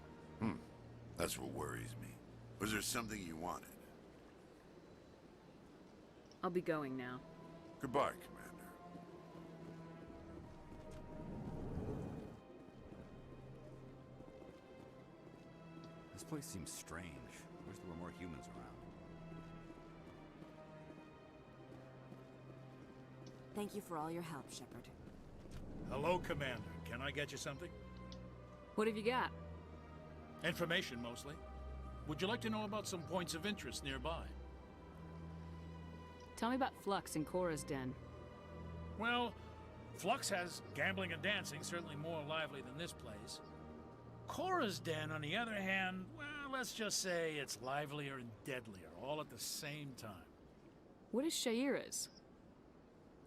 [SPEAKER 3] That's what worries me. Was there something you wanted?
[SPEAKER 7] I'll be going now.
[SPEAKER 3] Goodbye, Commander.
[SPEAKER 4] This place seems strange. Wish there were more humans around.
[SPEAKER 23] Thank you for all your help, Shepard.
[SPEAKER 5] Hello, Commander. Can I get you something?
[SPEAKER 7] What have you got?
[SPEAKER 5] Information, mostly. Would you like to know about some points of interest nearby?
[SPEAKER 7] Tell me about Flux and Cora's den.
[SPEAKER 5] Well, Flux has gambling and dancing, certainly more lively than this place. Cora's den, on the other hand, well, let's just say it's livelier and deadlier, all at the same time.
[SPEAKER 7] What is Shaira's?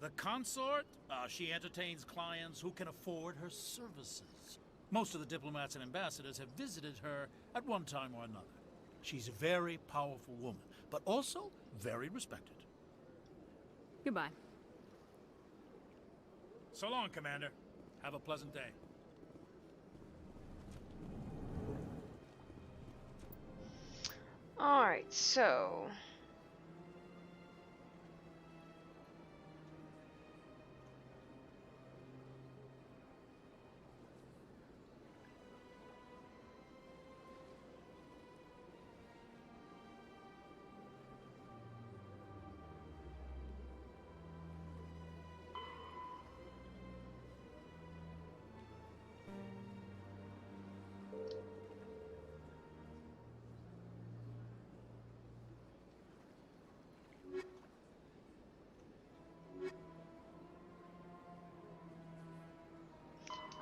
[SPEAKER 5] The consort, she entertains clients who can afford her services. Most of the diplomats and ambassadors have visited her at one time or another. She's a very powerful woman, but also very respected.
[SPEAKER 7] Goodbye.
[SPEAKER 5] So long, Commander. Have a pleasant day.
[SPEAKER 1] Alright, so...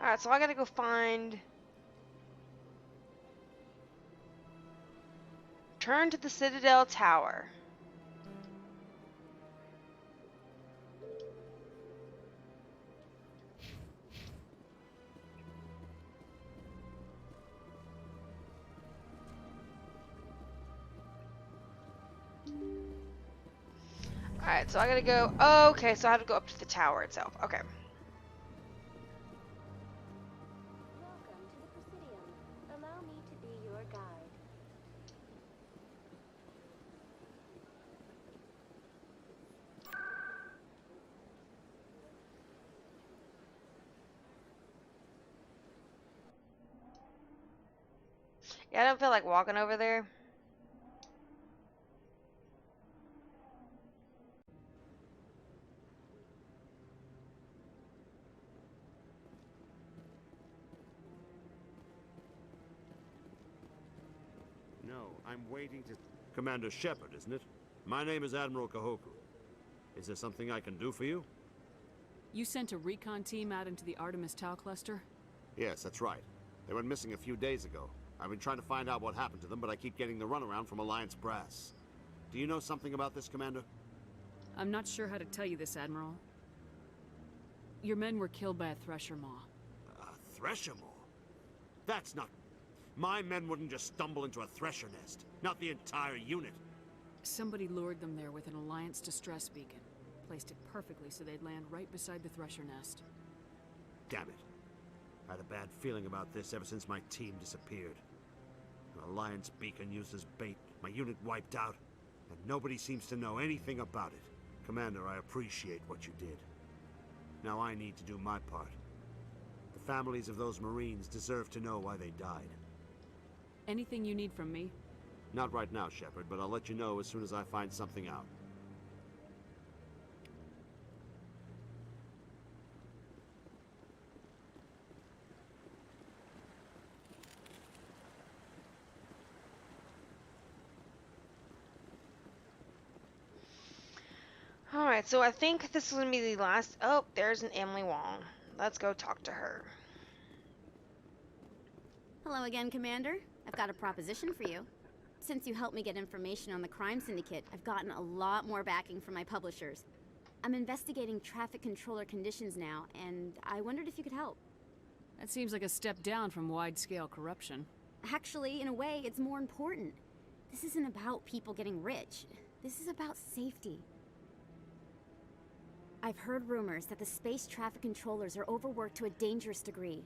[SPEAKER 1] Alright, so I gotta go find... Turn to the Citadel Tower. Alright, so I gotta go... Oh, okay, so I have to go up to the tower itself. Okay.
[SPEAKER 19] Welcome to the Presidium. Allow me to be your guide.
[SPEAKER 1] Yeah, I don't feel like walking over there.
[SPEAKER 6] No, I'm waiting to... Commander Shepard, isn't it? My name is Admiral Kahoku. Is there something I can do for you?
[SPEAKER 7] You sent a recon team out into the Artemis Tau cluster?
[SPEAKER 6] Yes, that's right. They went missing a few days ago. I've been trying to find out what happened to them, but I keep getting the runaround from Alliance brass. Do you know something about this, Commander?
[SPEAKER 7] I'm not sure how to tell you this, Admiral. Your men were killed by a Thresher Maw.
[SPEAKER 6] A Thresher Maw? That's not... My men wouldn't just stumble into a Thresher nest. Not the entire unit.
[SPEAKER 7] Somebody lured them there with an Alliance distress beacon. Placed it perfectly so they'd land right beside the Thresher nest.
[SPEAKER 6] Damn it. I had a bad feeling about this ever since my team disappeared. An Alliance beacon used as bait, my unit wiped out, and nobody seems to know anything about it. Commander, I appreciate what you did. Now I need to do my part. The families of those Marines deserve to know why they died.
[SPEAKER 7] Anything you need from me?
[SPEAKER 6] Not right now, Shepard, but I'll let you know as soon as I find something out.
[SPEAKER 1] Alright, so I think this is going to be the last... Oh, there's an Emily Wong. Let's go talk to her.
[SPEAKER 24] Hello again, Commander. I've got a proposition for you. Since you helped me get information on the crime syndicate, I've gotten a lot more backing from my publishers. I'm investigating traffic controller conditions now, and I wondered if you could help.
[SPEAKER 7] That seems like a step down from wide-scale corruption.
[SPEAKER 24] Actually, in a way, it's more important. This isn't about people getting rich. This is about safety. I've heard rumors that the space traffic controllers are overworked to a dangerous degree.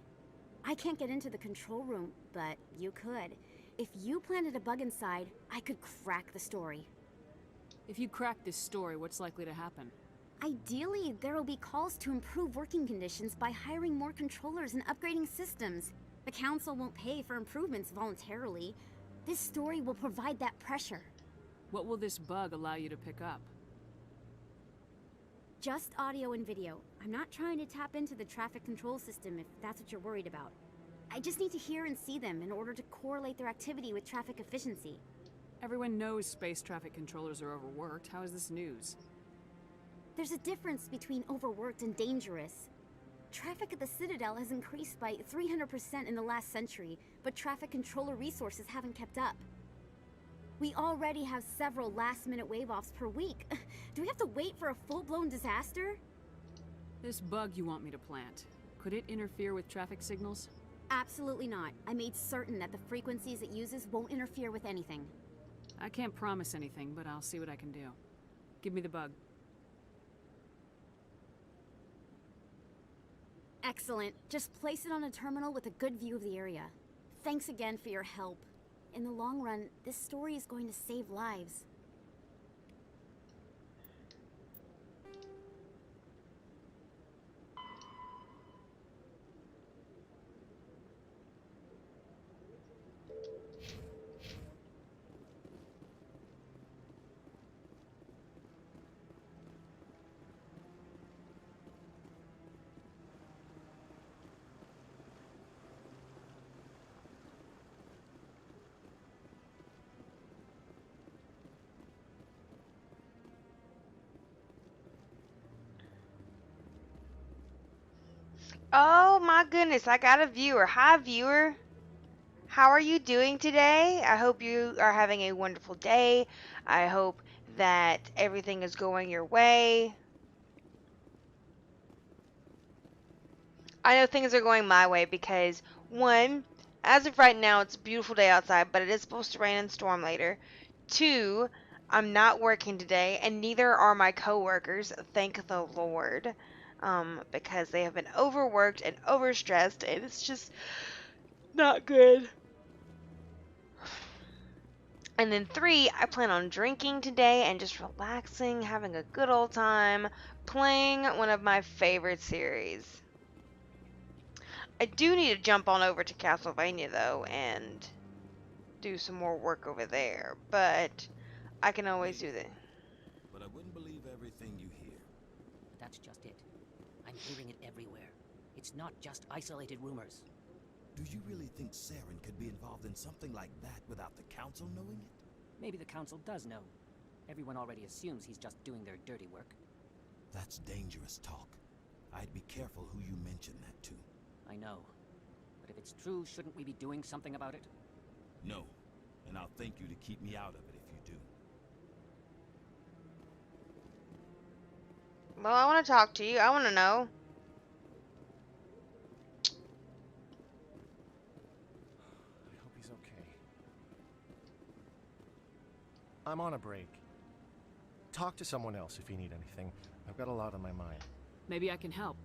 [SPEAKER 24] I can't get into the control room, but you could. If you planted a bug inside, I could crack the story.
[SPEAKER 7] If you crack this story, what's likely to happen?
[SPEAKER 24] Ideally, there will be calls to improve working conditions by hiring more controllers and upgrading systems. The council won't pay for improvements voluntarily. This story will provide that pressure.
[SPEAKER 7] What will this bug allow you to pick up?
[SPEAKER 24] Just audio and video. I'm not trying to tap into the traffic control system if that's what you're worried about. I just need to hear and see them in order to correlate their activity with traffic efficiency.
[SPEAKER 7] Everyone knows space traffic controllers are overworked. How is this news?
[SPEAKER 24] There's a difference between overworked and dangerous. Traffic at the Citadel has increased by 300% in the last century, but traffic controller resources haven't kept up. We already have several last-minute wave-offs per week. Do we have to wait for a full-blown disaster?
[SPEAKER 7] This bug you want me to plant, could it interfere with traffic signals?
[SPEAKER 24] Absolutely not. I made certain that the frequencies it uses won't interfere with anything.
[SPEAKER 7] I can't promise anything, but I'll see what I can do. Give me the bug.
[SPEAKER 24] Excellent. Just place it on a terminal with a good view of the area. Thanks again for your help. In the long run, this story is going to save lives.
[SPEAKER 1] Oh my goodness, I got a viewer. Hi, viewer. How are you doing today? I hope you are having a wonderful day. I hope that everything is going your way. I know things are going my way because, one, as of right now, it's a beautiful day outside, but it is supposed to rain and storm later. Two, I'm not working today, and neither are my coworkers, thank the Lord. Because they have been overworked and overstressed, and it's just not good. And then 3, I plan on drinking today and just relaxing, having a good old time, playing one of my favorite series. I do need to jump on over to Castlevania, though, and do some more work over there, but I can always do that.
[SPEAKER 9] But I wouldn't believe everything you hear.
[SPEAKER 10] That's just it. I'm hearing it everywhere. It's not just isolated rumors.
[SPEAKER 9] Do you really think Saren could be involved in something like that without the Council knowing it?
[SPEAKER 10] Maybe the Council does know. Everyone already assumes he's just doing their dirty work.
[SPEAKER 9] That's dangerous talk. I'd be careful who you mention that to.
[SPEAKER 10] I know. But if it's true, shouldn't we be doing something about it?
[SPEAKER 9] No. And I'll thank you to keep me out of it if you do.
[SPEAKER 1] Well, I want to talk to you. I want to know.
[SPEAKER 12] I hope he's okay. I'm on a break. Talk to someone else if you need anything. I've got a lot on my mind.
[SPEAKER 7] Maybe I can help.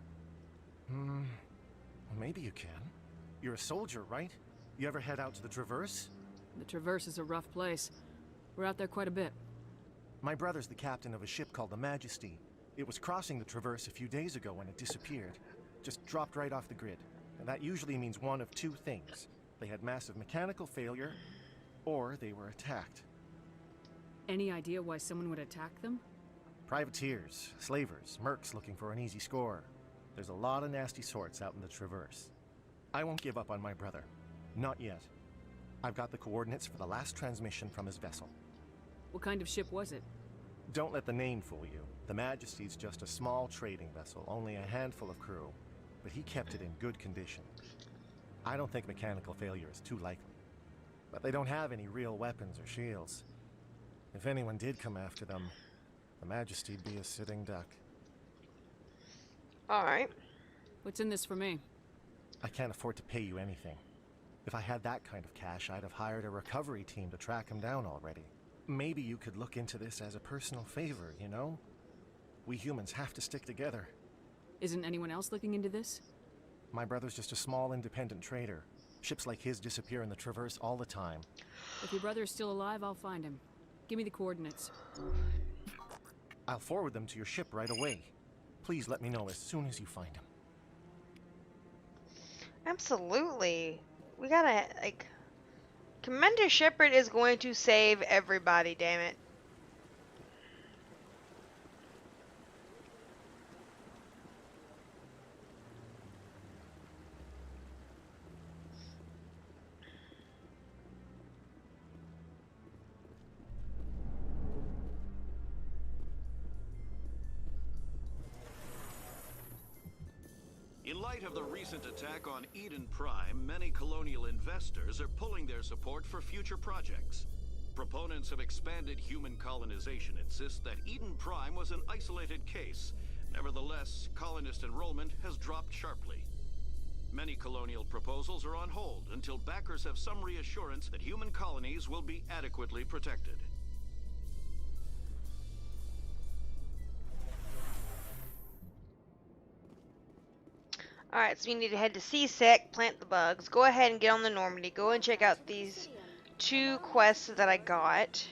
[SPEAKER 12] Well, maybe you can. You're a soldier, right? You ever head out to the Traverse?
[SPEAKER 7] The Traverse is a rough place. We're out there quite a bit.
[SPEAKER 12] My brother's the captain of a ship called the Majesty. It was crossing the Traverse a few days ago when it disappeared. Just dropped right off the grid. And that usually means one of two things. They had massive mechanical failure, or they were attacked.
[SPEAKER 7] Any idea why someone would attack them?
[SPEAKER 12] Privateers, slavers, mercs looking for an easy score. There's a lot of nasty sorts out in the Traverse. I won't give up on my brother. Not yet. I've got the coordinates for the last transmission from his vessel.
[SPEAKER 7] What kind of ship was it?
[SPEAKER 12] Don't let the name fool you. The Majesty's just a small trading vessel, only a handful of crew. But he kept it in good condition. I don't think mechanical failure is too likely. But they don't have any real weapons or shields. If anyone did come after them, the Majesty'd be a sitting duck.
[SPEAKER 1] Alright.
[SPEAKER 7] What's in this for me?
[SPEAKER 12] I can't afford to pay you anything. If I had that kind of cash, I'd have hired a recovery team to track him down already. Maybe you could look into this as a personal favor, you know? We humans have to stick together.
[SPEAKER 7] Isn't anyone else looking into this?
[SPEAKER 12] My brother's just a small independent trader. Ships like his disappear in the Traverse all the time.
[SPEAKER 7] If your brother is still alive, I'll find him. Give me the coordinates.
[SPEAKER 12] I'll forward them to your ship right away. Please let me know as soon as you find him.
[SPEAKER 1] Absolutely. We gotta, like... Commander Shepard is going to save everybody, damn it.
[SPEAKER 8] In light of the recent attack on Eden Prime, many colonial investors are pulling their support for future projects. Proponents of expanded human colonization insist that Eden Prime was an isolated case. Nevertheless, colonist enrollment has dropped sharply. Many colonial proposals are on hold until backers have some reassurance that human colonies will be adequately protected.
[SPEAKER 1] Alright, so we need to head to CSEC, plant the bugs, go ahead and get on the Normandy, go and check out these 2 quests that I got.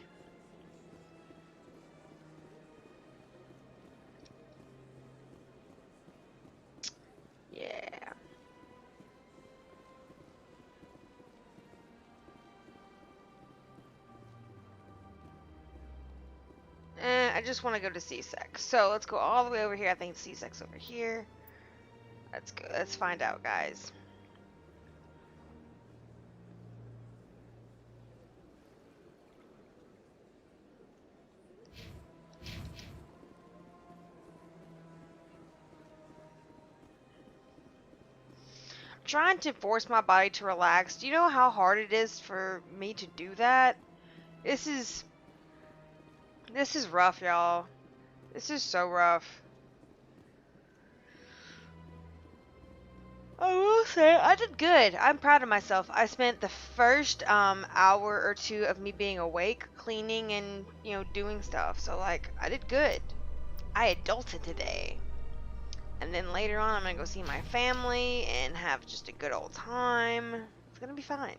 [SPEAKER 1] Yeah. I just want to go to CSEC. So let's go all the way over here. I think CSEC's over here. Let's go. Let's find out, guys. I'm trying to force my body to relax. Do you know how hard it is for me to do that? This is rough, y'all. This is so rough. I will say, I did good. I'm proud of myself. I spent the first hour or 2 of me being awake, cleaning and, you know, doing stuff. So, like, I did good. I adulted today. And then later on, I'm going to go see my family and have just a good old time. It's going to be fine.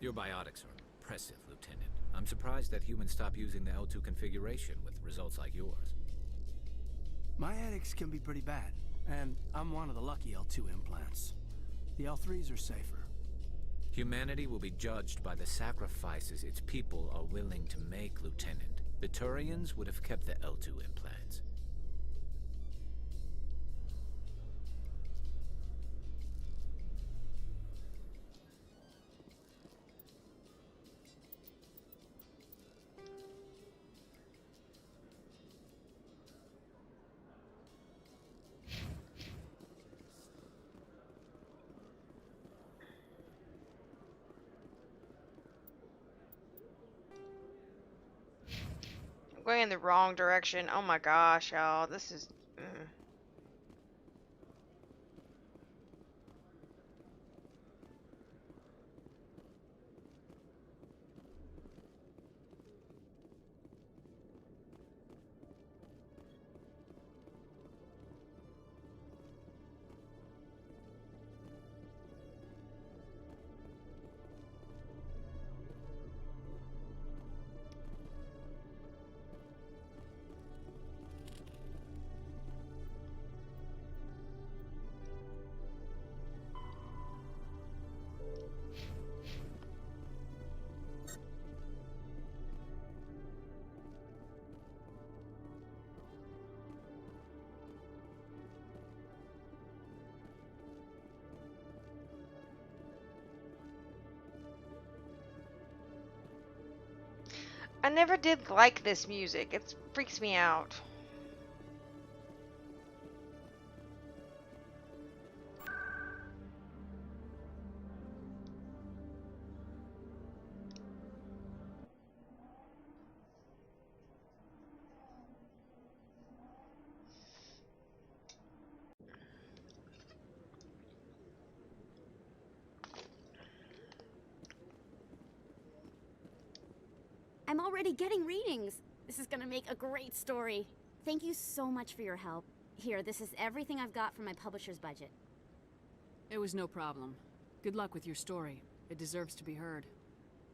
[SPEAKER 4] Your biotics are impressive, Lieutenant. I'm surprised that humans stop using the L2 configuration with results like yours.
[SPEAKER 13] My headaches can be pretty bad. And I'm one of the lucky L2 implants. The L3s are safer.
[SPEAKER 4] Humanity will be judged by the sacrifices its people are willing to make, Lieutenant. The Turians would have kept the L2 implants.
[SPEAKER 1] Going in the wrong direction. Oh my gosh, y'all. This is... I never did like this music. It freaks me out.
[SPEAKER 24] I'm already getting readings. This is gonna make a great story. Thank you so much for your help. Here, this is everything I've got from my publisher's budget.
[SPEAKER 7] It was no problem. Good luck with your story. It deserves to be heard.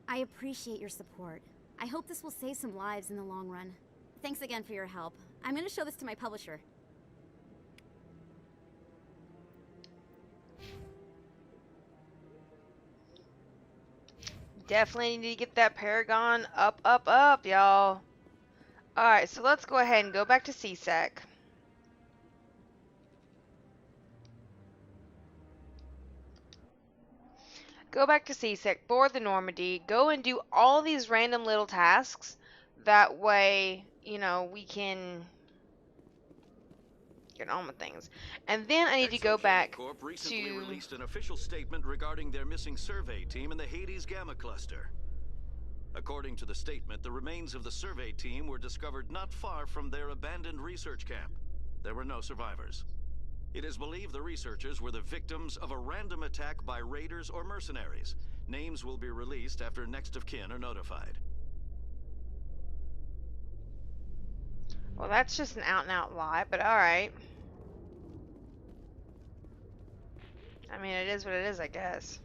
[SPEAKER 24] I appreciate your support. I hope this will save some lives in the long run. Thanks again for your help. I'm gonna show this to my publisher.
[SPEAKER 1] Definitely need to get that Paragon up, up, up, y'all. Alright, so let's go ahead and go back to CSEC. Go back to CSEC, board the Normandy, go and do all these random little tasks. That way, you know, we can get on with things. And then I need to go back
[SPEAKER 8] Corp recently
[SPEAKER 1] to...
[SPEAKER 8] released an official statement regarding their missing survey team in the Hades Gamma Cluster. According to the statement, the remains of the survey team were discovered not far from their abandoned research camp. There were no survivors. It is believed the researchers were the victims of a random attack by raiders or mercenaries. Names will be released after next of kin are notified.
[SPEAKER 1] Well, that's just an out-and-out lie, but alright. I mean, it is what it is, I guess.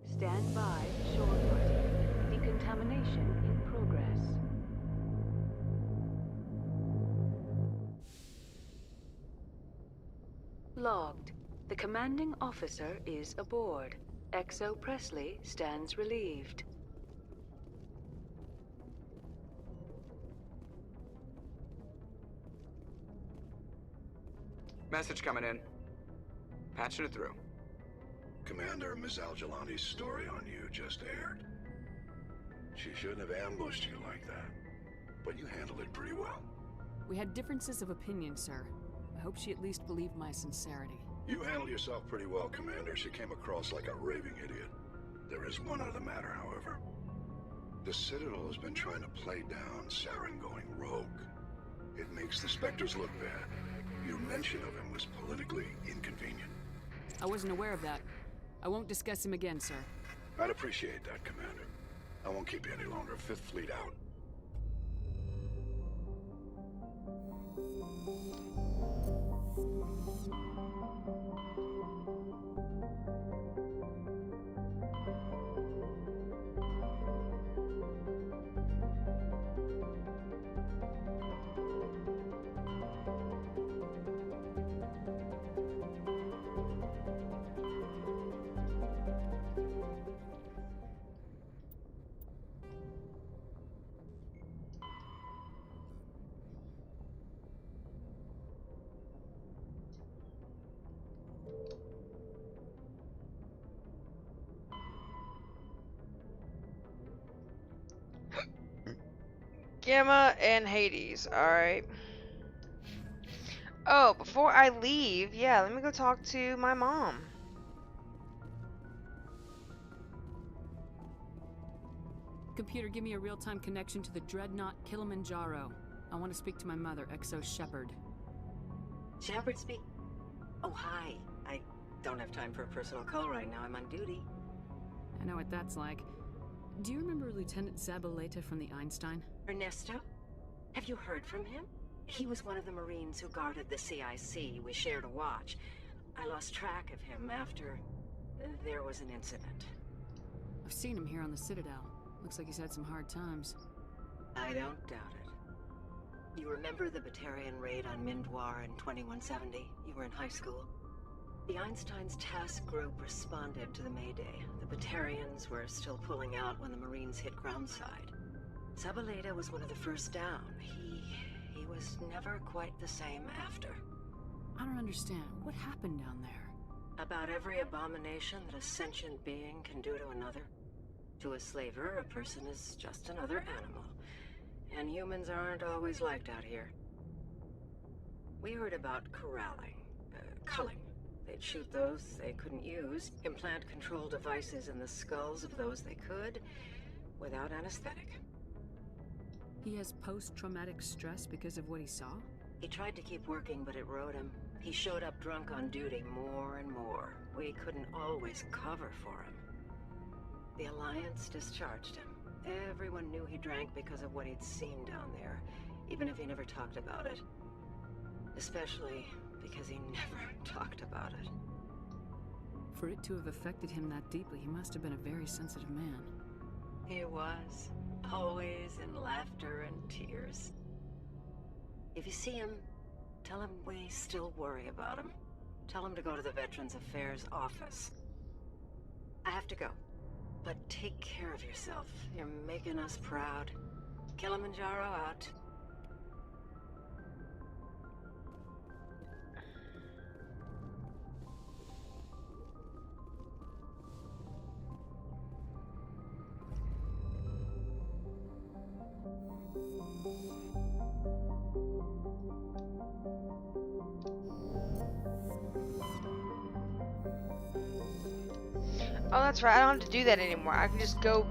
[SPEAKER 14] Stand by, shore party. Decontamination in progress. Logged. The commanding officer is aboard. XO Presley stands relieved.
[SPEAKER 16] Message coming in. Patching it through.
[SPEAKER 17] Commander, Ms. Al-Jalani's story on you just aired. She shouldn't have ambushed you like that, but you handled it pretty well.
[SPEAKER 7] We had differences of opinion, sir. I hope she at least believed my sincerity.
[SPEAKER 17] You handled yourself pretty well, Commander. She came across like a raving idiot. There is one other matter, however. The Citadel has been trying to play down Saren going rogue. It makes the Spectres look bad. Your mention of him was politically inconvenient.
[SPEAKER 7] I wasn't aware of that. I won't discuss him again, sir.
[SPEAKER 17] I'd appreciate that, Commander. I won't keep you any longer. Fifth Fleet out.
[SPEAKER 1] Gamma and Hades, alright. Oh, before I leave, yeah, let me go talk to my mom.
[SPEAKER 7] Computer, give me a real-time connection to the Dreadnought Kilimanjaro. I want to speak to my mother, XO Shepard.
[SPEAKER 18] Shepard speak? Oh, hi. I don't have time for a personal call right now. I'm on duty.
[SPEAKER 7] I know what that's like. Do you remember Lieutenant Zabaleta from the Einstein?
[SPEAKER 18] Ernesto? Have you heard from him? He was one of the Marines who guarded the CIC. We shared a watch. I lost track of him after there was an incident.
[SPEAKER 7] I've seen him here on the Citadel. Looks like he's had some hard times.
[SPEAKER 18] I don't doubt it. You remember the Batarian raid on Mindwar in 2170? You were in high school. The Einstein's task group responded to the Mayday. The Batarians were still pulling out when the Marines hit groundside. Zabaleta was one of the first down. He was never quite the same after.
[SPEAKER 7] I don't understand. What happened down there?
[SPEAKER 18] About every abomination that a sentient being can do to another. To a slaver, a person is just another animal. And humans aren't always liked out here. We heard about corralling, culling. They'd shoot those they couldn't use, implant control devices in the skulls of those they could, without anesthetic.
[SPEAKER 7] He has post-traumatic stress because of what he saw?
[SPEAKER 18] He tried to keep working, but it rode him. He showed up drunk on duty more and more. We couldn't always cover for him. The Alliance discharged him. Everyone knew he drank because of what he'd seen down there, even if he never talked about it. Especially because he never talked about it.
[SPEAKER 7] For it to have affected him that deeply, he must have been a very sensitive man.
[SPEAKER 18] He was. Always in laughter and tears. If you see him, tell him we still worry about him. Tell him to go to the Veterans Affairs office. I have to go. But take care of yourself. You're making us proud. Kilimanjaro out.
[SPEAKER 1] Oh, that's right. I don't have to do that anymore. I can just go.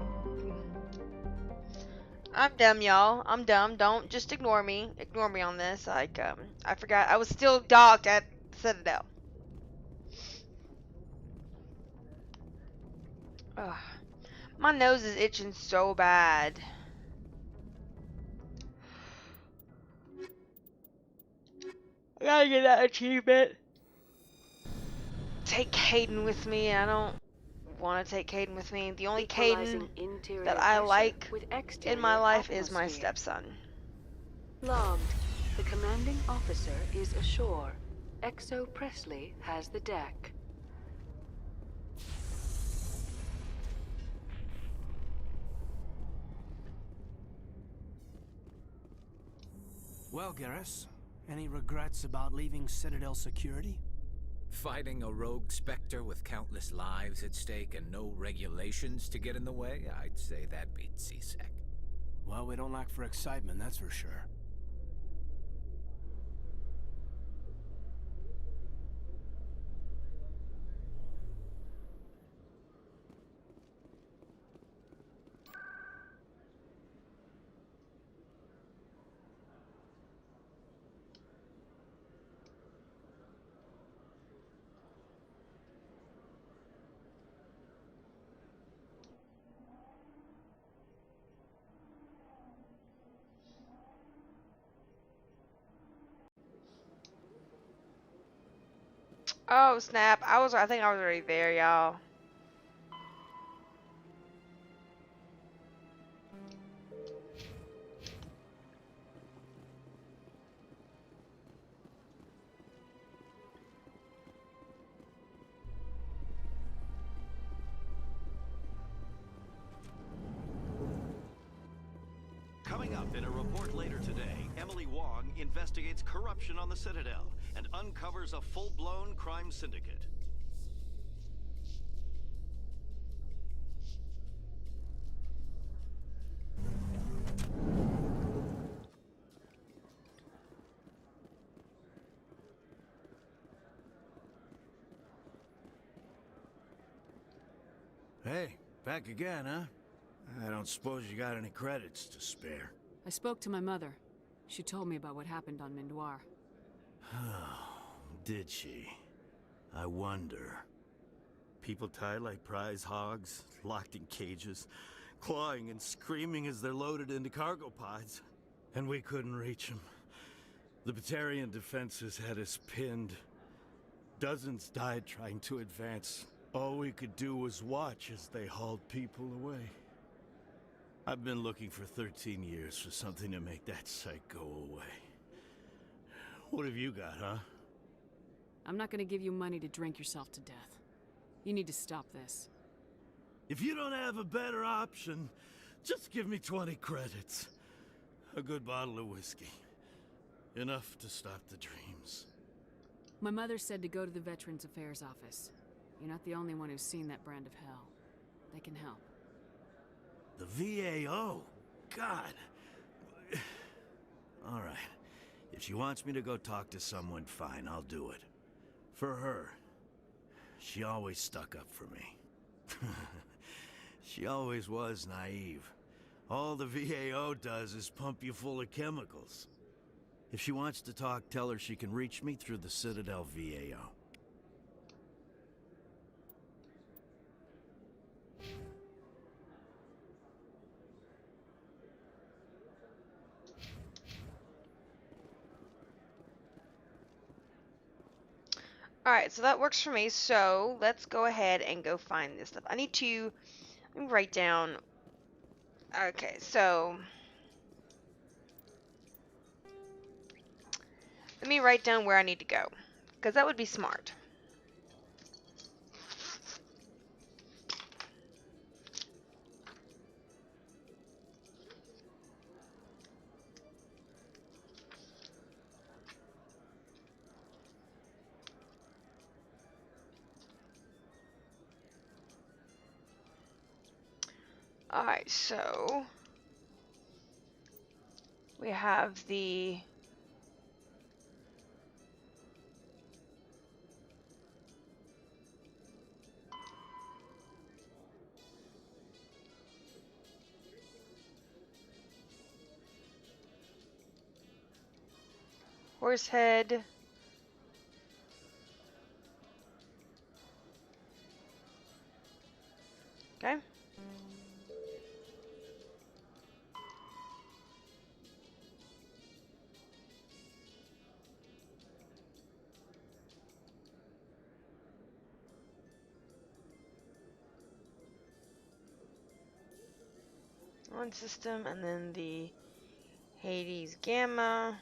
[SPEAKER 1] I'm dumb, y'all. I'm dumb. Don't just ignore me. Ignore me on this. Like, I forgot. I was still docked at Citadel. Ugh. My nose is itching so bad. I gotta get that achievement. Take Caden with me. I don't want to take Caden with me. The only Caden that I like in my life is my stepson.
[SPEAKER 14] Logged. The commanding officer is ashore. XO Presley has the deck.
[SPEAKER 13] Well, Garrus, any regrets about leaving Citadel security?
[SPEAKER 4] Fighting a rogue Spectre with countless lives at stake and no regulations to get in the way? I'd say that beats CSEC.
[SPEAKER 13] Well, we don't lack for excitement, that's for sure.
[SPEAKER 1] Oh snap! I think I was already there, y'all.
[SPEAKER 8] Coming up in a report later today, Emily Wong investigates corruption on the Citadel and uncovers a full-blown crime syndicate.
[SPEAKER 6] Hey, back again, huh? I don't suppose you got any credits to spare.
[SPEAKER 7] I spoke to my mother. She told me about what happened on Mindoir.
[SPEAKER 6] Did she? I wonder. People tied like prize hogs, locked in cages, clawing and screaming as they're loaded into cargo pods. And we couldn't reach them. The Batarian defenses had us pinned. Dozens died trying to advance. All we could do was watch as they hauled people away. I've been looking for 13 years for something to make that sight go away. What have you got, huh?
[SPEAKER 7] I'm not gonna give you money to drink yourself to death. You need to stop this.
[SPEAKER 6] If you don't have a better option, just give me 20 credits. A good bottle of whiskey. Enough to stop the dreams.
[SPEAKER 7] My mother said to go to the Veterans Affairs office. You're not the only one who's seen that brand of hell. They can help.
[SPEAKER 6] The VAO? God. All right. If she wants me to go talk to someone, fine, I'll do it. For her. She always stuck up for me. She always was naive. All the VAO does is pump you full of chemicals. If she wants to talk, tell her she can reach me through the Citadel VAO.
[SPEAKER 1] Alright, so that works for me. So let's go ahead and go find this stuff. Let me write down. Okay, so let me write down where I need to go, because that would be smart. Alright, so we have the Horsehead. Okay. One system, and then the Hades Gamma.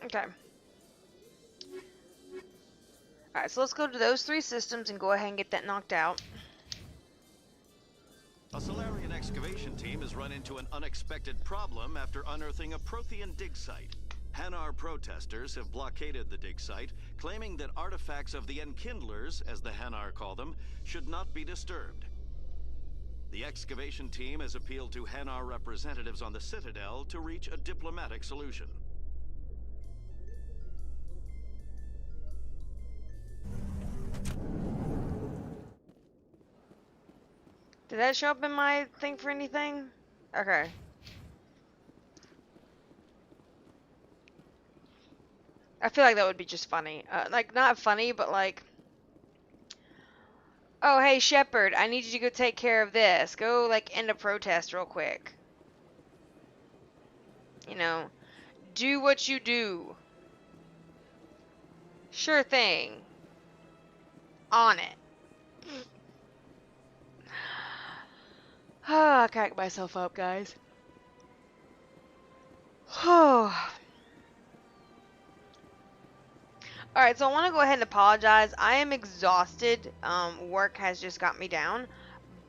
[SPEAKER 1] Okay. Alright, so let's go to those three systems and go ahead and get that knocked out.
[SPEAKER 8] A Solarian excavation team has run into an unexpected problem after unearthing a Prothean dig site. Hanar protesters have blockaded the dig site, claiming that artifacts of the Enkindlers, as the Hanar call them, should not be disturbed. The excavation team has appealed to Hanar representatives on the Citadel to reach a diplomatic solution.
[SPEAKER 1] Did that show up in my thing for anything? Okay. I feel like that would be just funny. Like, not funny, but like, oh, hey, Shepard, I need you to go take care of this. Go, like, end a protest real quick. You know, do what you do. Sure thing. On it. Ah, I cracked myself up, guys. Alright, so I want to go ahead and apologize. I am exhausted. Work has just got me down.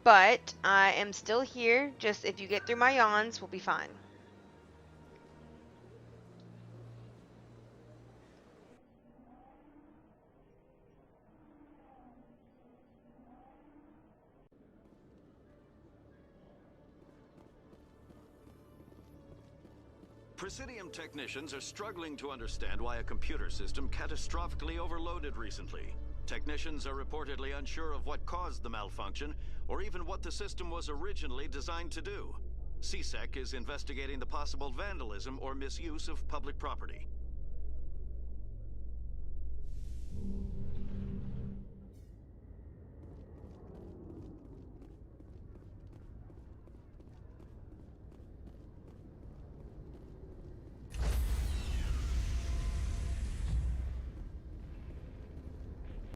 [SPEAKER 1] But I am still here. Just if you get through my yawns, we'll be fine.
[SPEAKER 8] Presidium technicians are struggling to understand why a computer system catastrophically overloaded recently. Technicians are reportedly unsure of what caused the malfunction, or even what the system was originally designed to do. CSEC is investigating the possible vandalism or misuse of public property.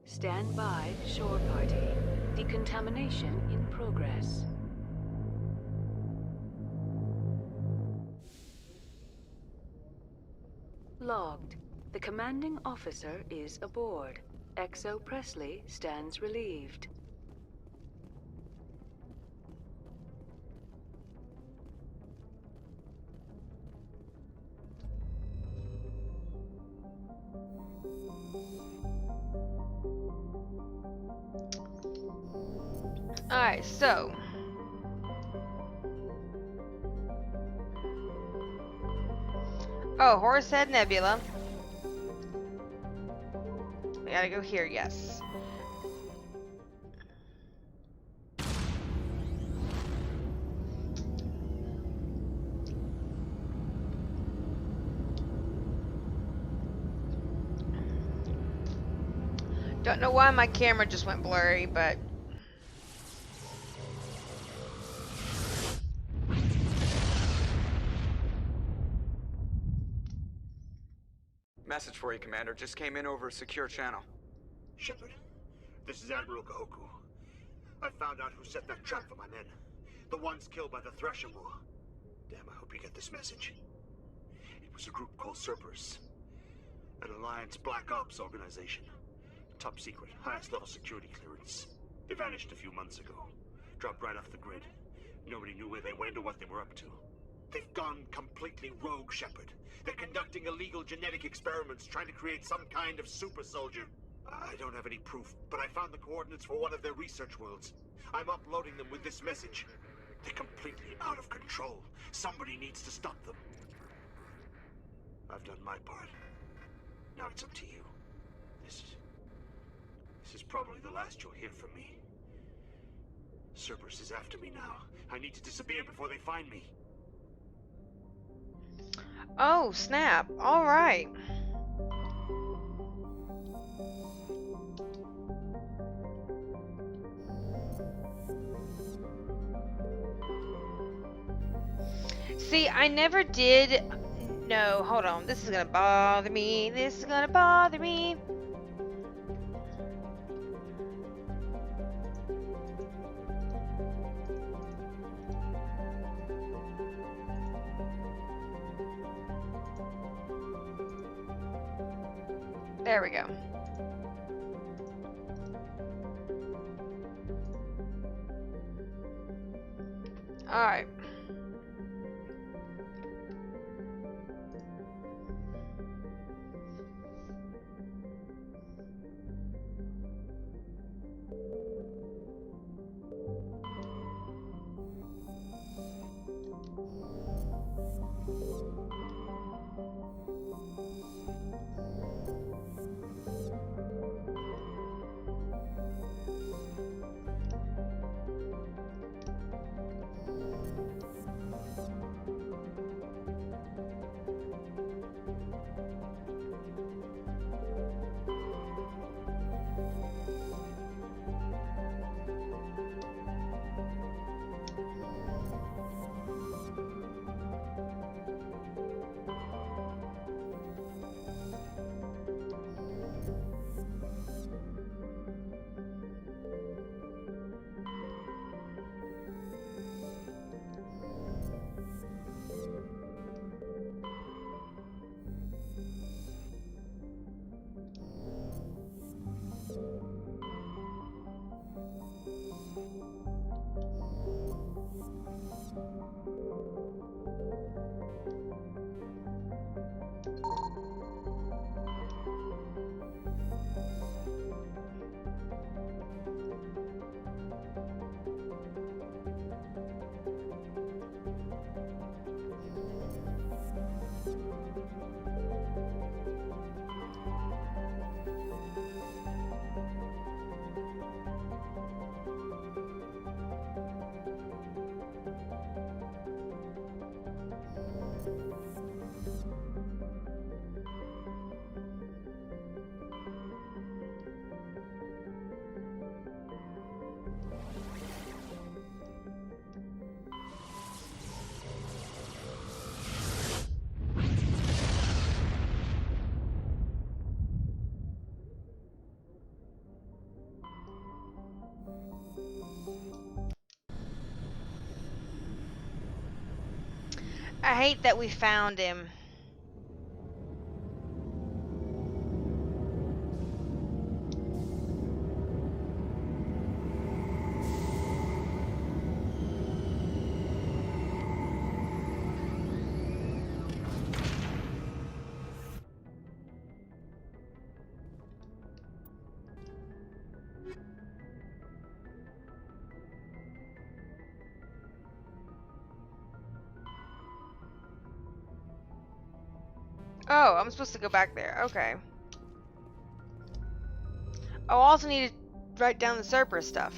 [SPEAKER 14] Stand by, shore party. Decontamination in progress. Logged. The commanding officer is aboard. XO Presley stands relieved.
[SPEAKER 1] Alright, so. Oh, Horsehead Nebula. We gotta go here, yes. Don't know why my camera just went blurry, but...
[SPEAKER 16] Message for you, Commander. Just came in over a secure channel.
[SPEAKER 6] Shepard, this is Admiral Gahoku. I found out who set that trap for my men. The ones killed by the Thresher War. Damn, I hope you get this message. It was a group called Cerberus. An Alliance Black Ops organization. Top secret, highest level security clearance. They vanished a few months ago. Dropped right off the grid. Nobody knew where they went or what they were up to. They've gone completely rogue, Shepard. They're conducting illegal genetic experiments, trying to create some kind of super soldier. I don't have any proof, but I found the coordinates for one of their research worlds. I'm uploading them with this message. They're completely out of control. Somebody needs to stop them. I've done my part. Now it's up to you. This is probably the last you'll hear from me. Cerberus is after me now. I need to disappear before they find me.
[SPEAKER 1] Oh, snap. Alright. See, I never did... No, hold on. This is gonna bother me. This is gonna bother me. There we go. All right. I hate that we found him. Oh, I'm supposed to go back there. Okay. Oh, I also need to write down the Cerberus stuff.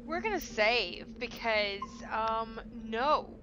[SPEAKER 1] We're gonna save because, no.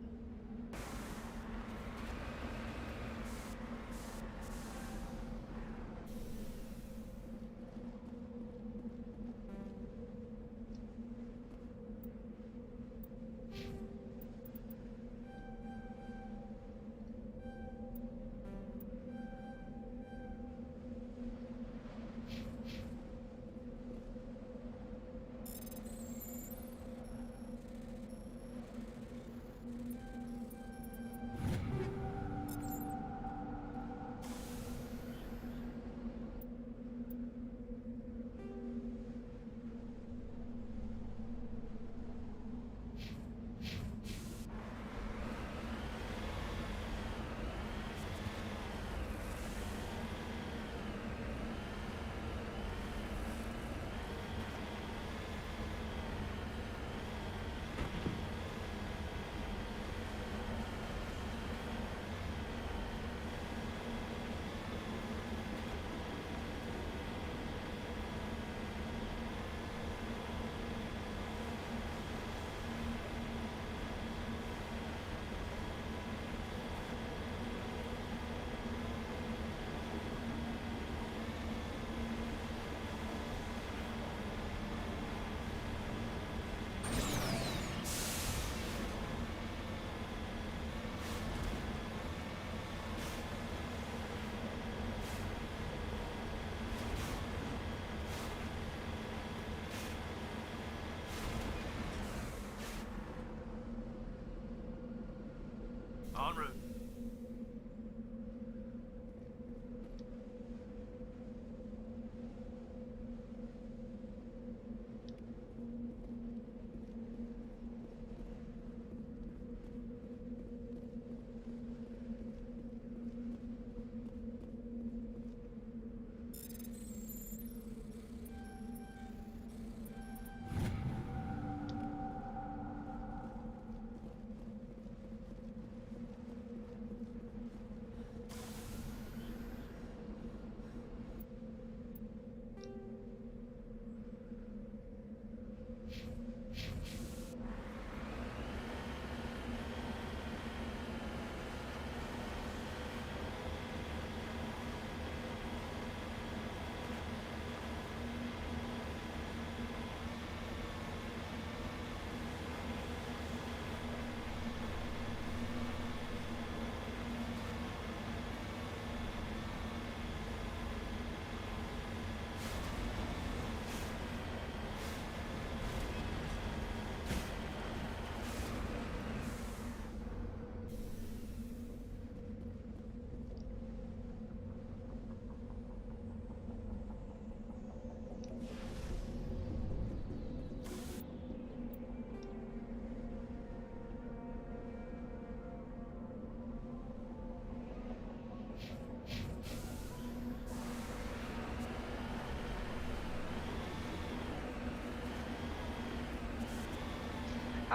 [SPEAKER 13] En route.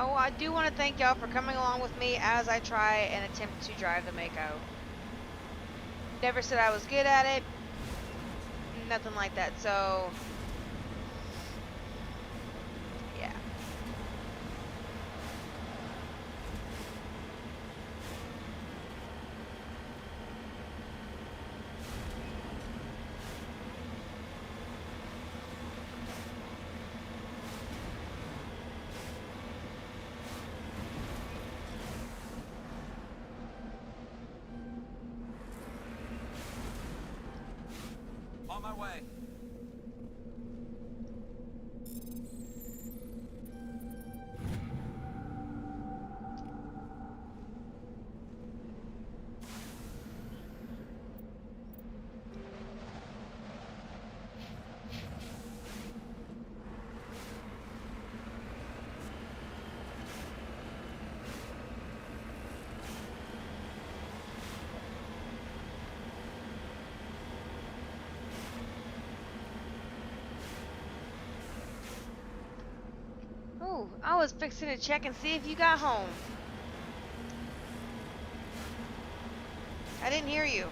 [SPEAKER 1] Oh, I do want to thank y'all for coming along with me as I try and attempt to drive the Mako. Never said I was good at it. Nothing like that, so... yeah.
[SPEAKER 16] On my way.
[SPEAKER 1] Ooh, I was fixing to check and see if you got home. I didn't hear you.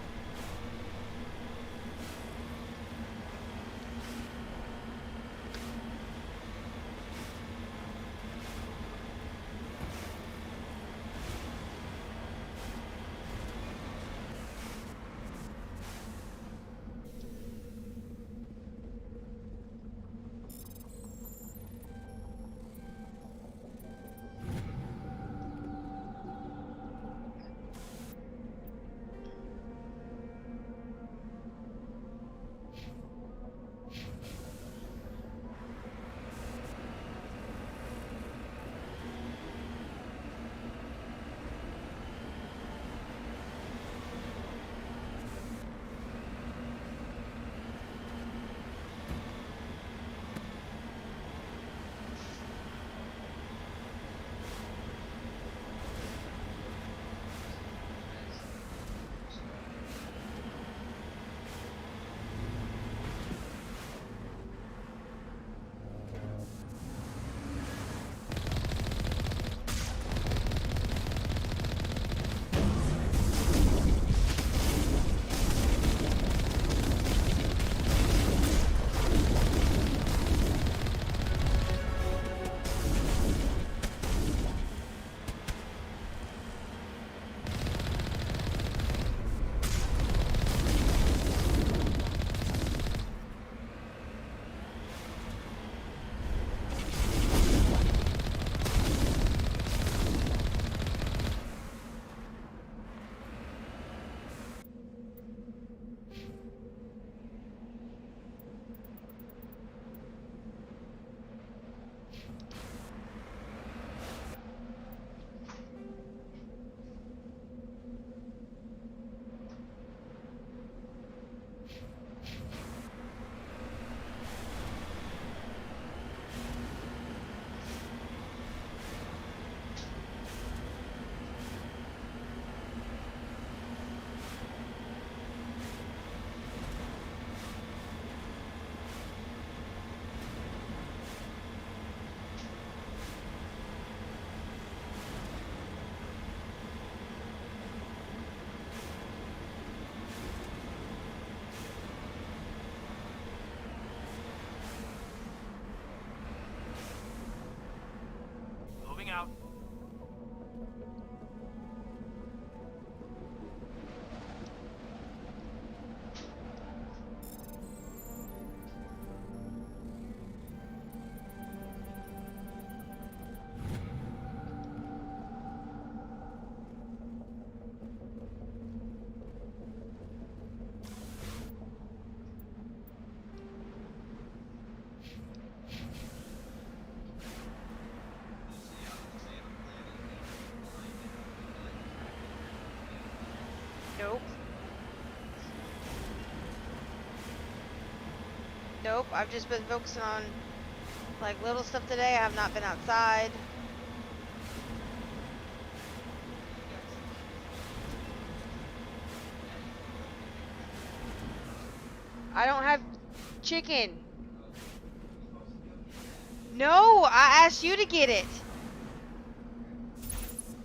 [SPEAKER 1] Nope. Nope, I've just been focusing on like little stuff today. I have not been outside. I don't have chicken. No, I asked you to get it.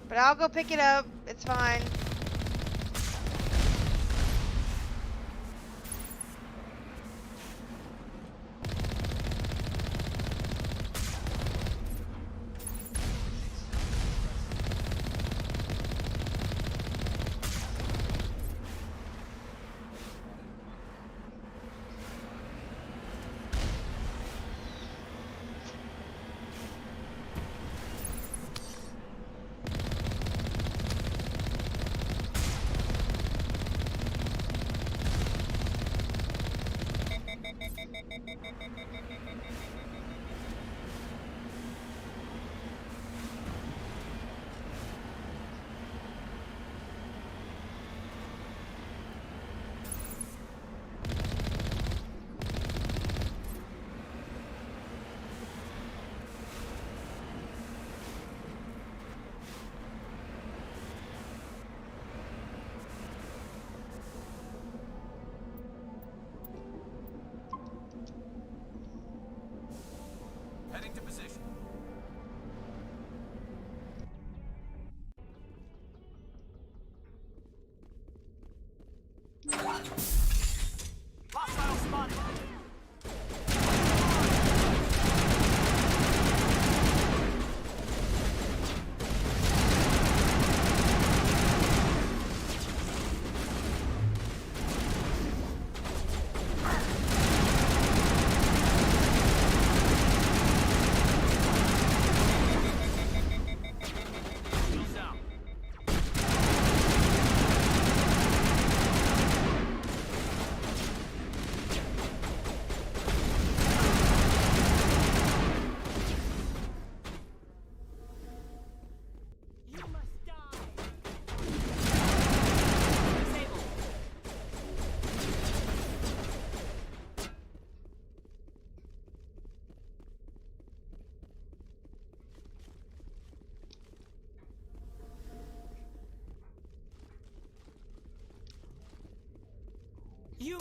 [SPEAKER 1] But I'll go pick it up. It's fine.
[SPEAKER 4] Heading to position.
[SPEAKER 13] Hostile spotted.
[SPEAKER 25] You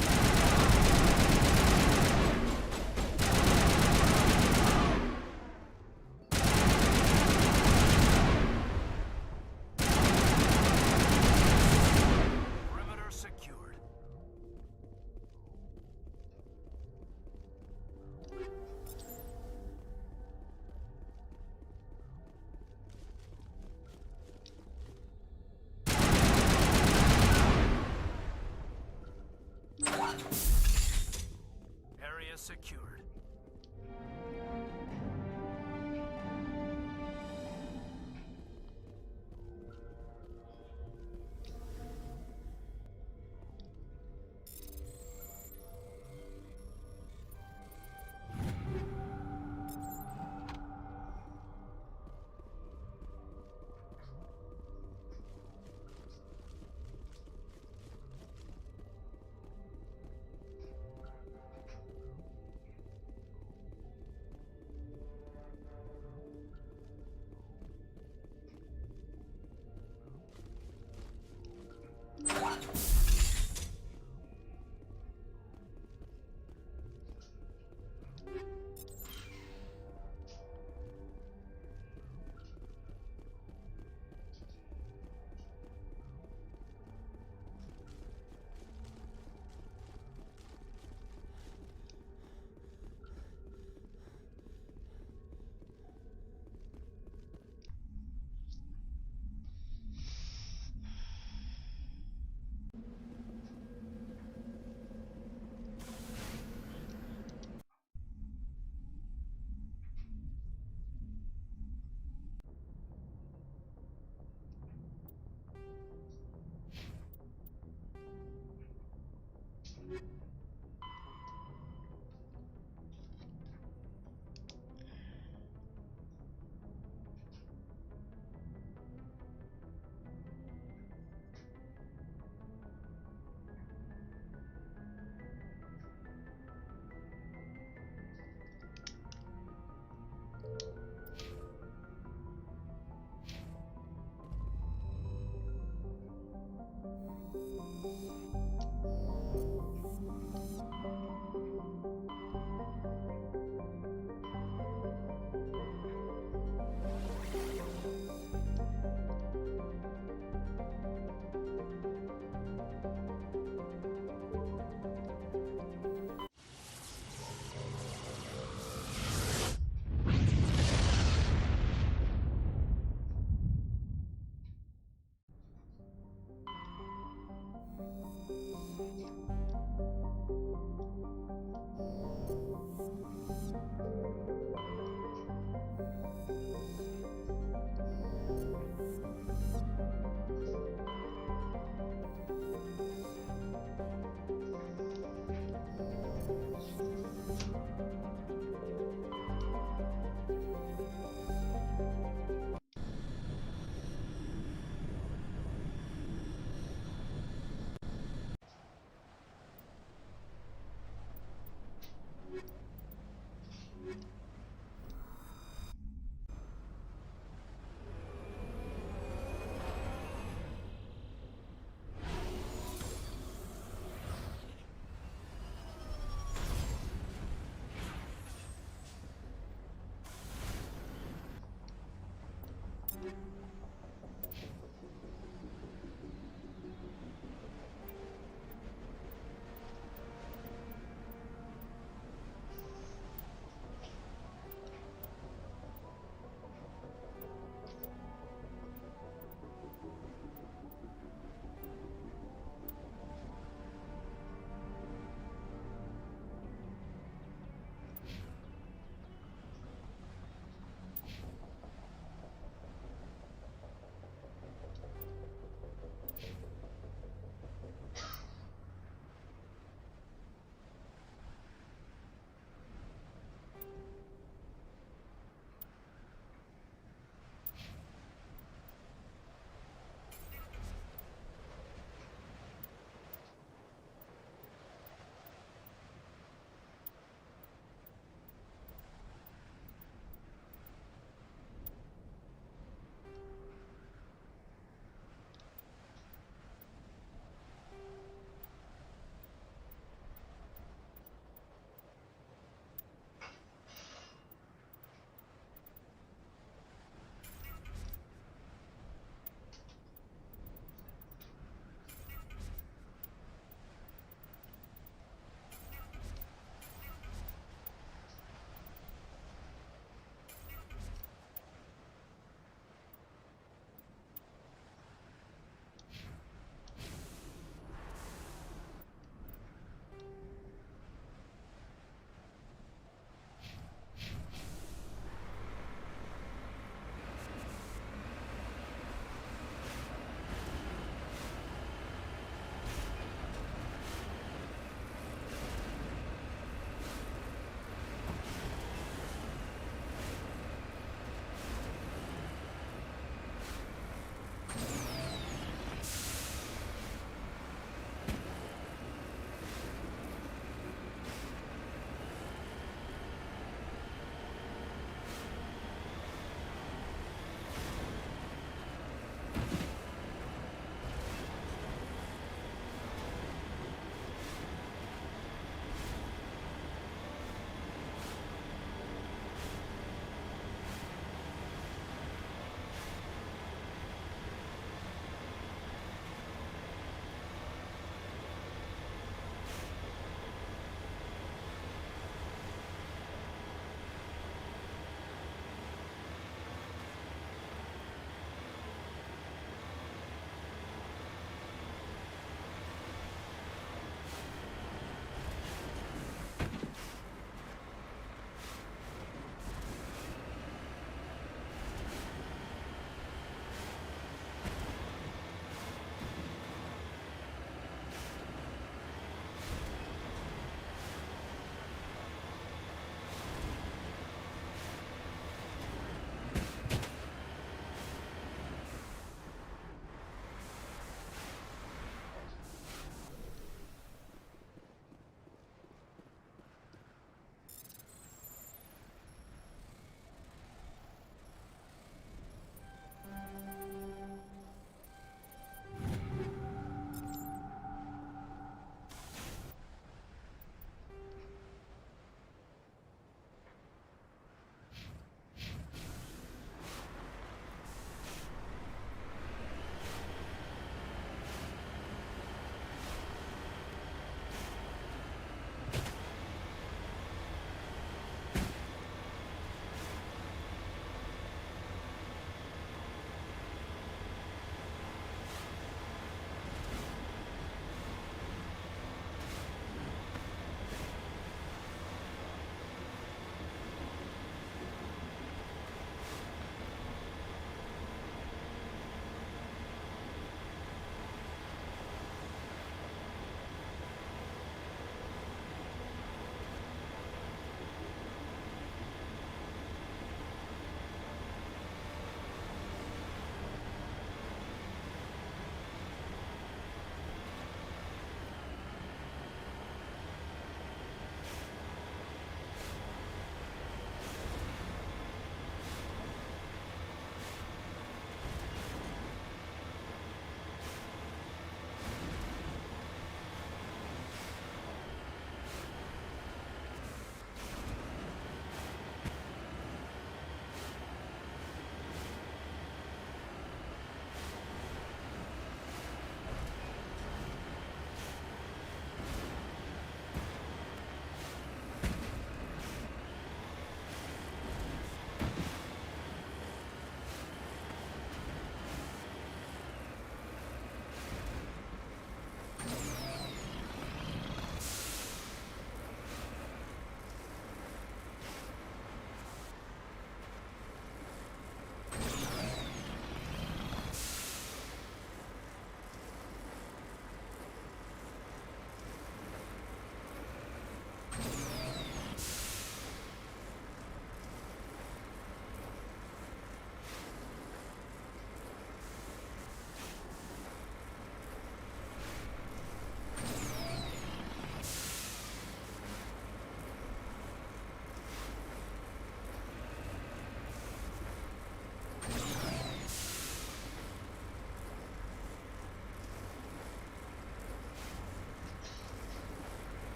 [SPEAKER 13] Perimeter secured. Area secured.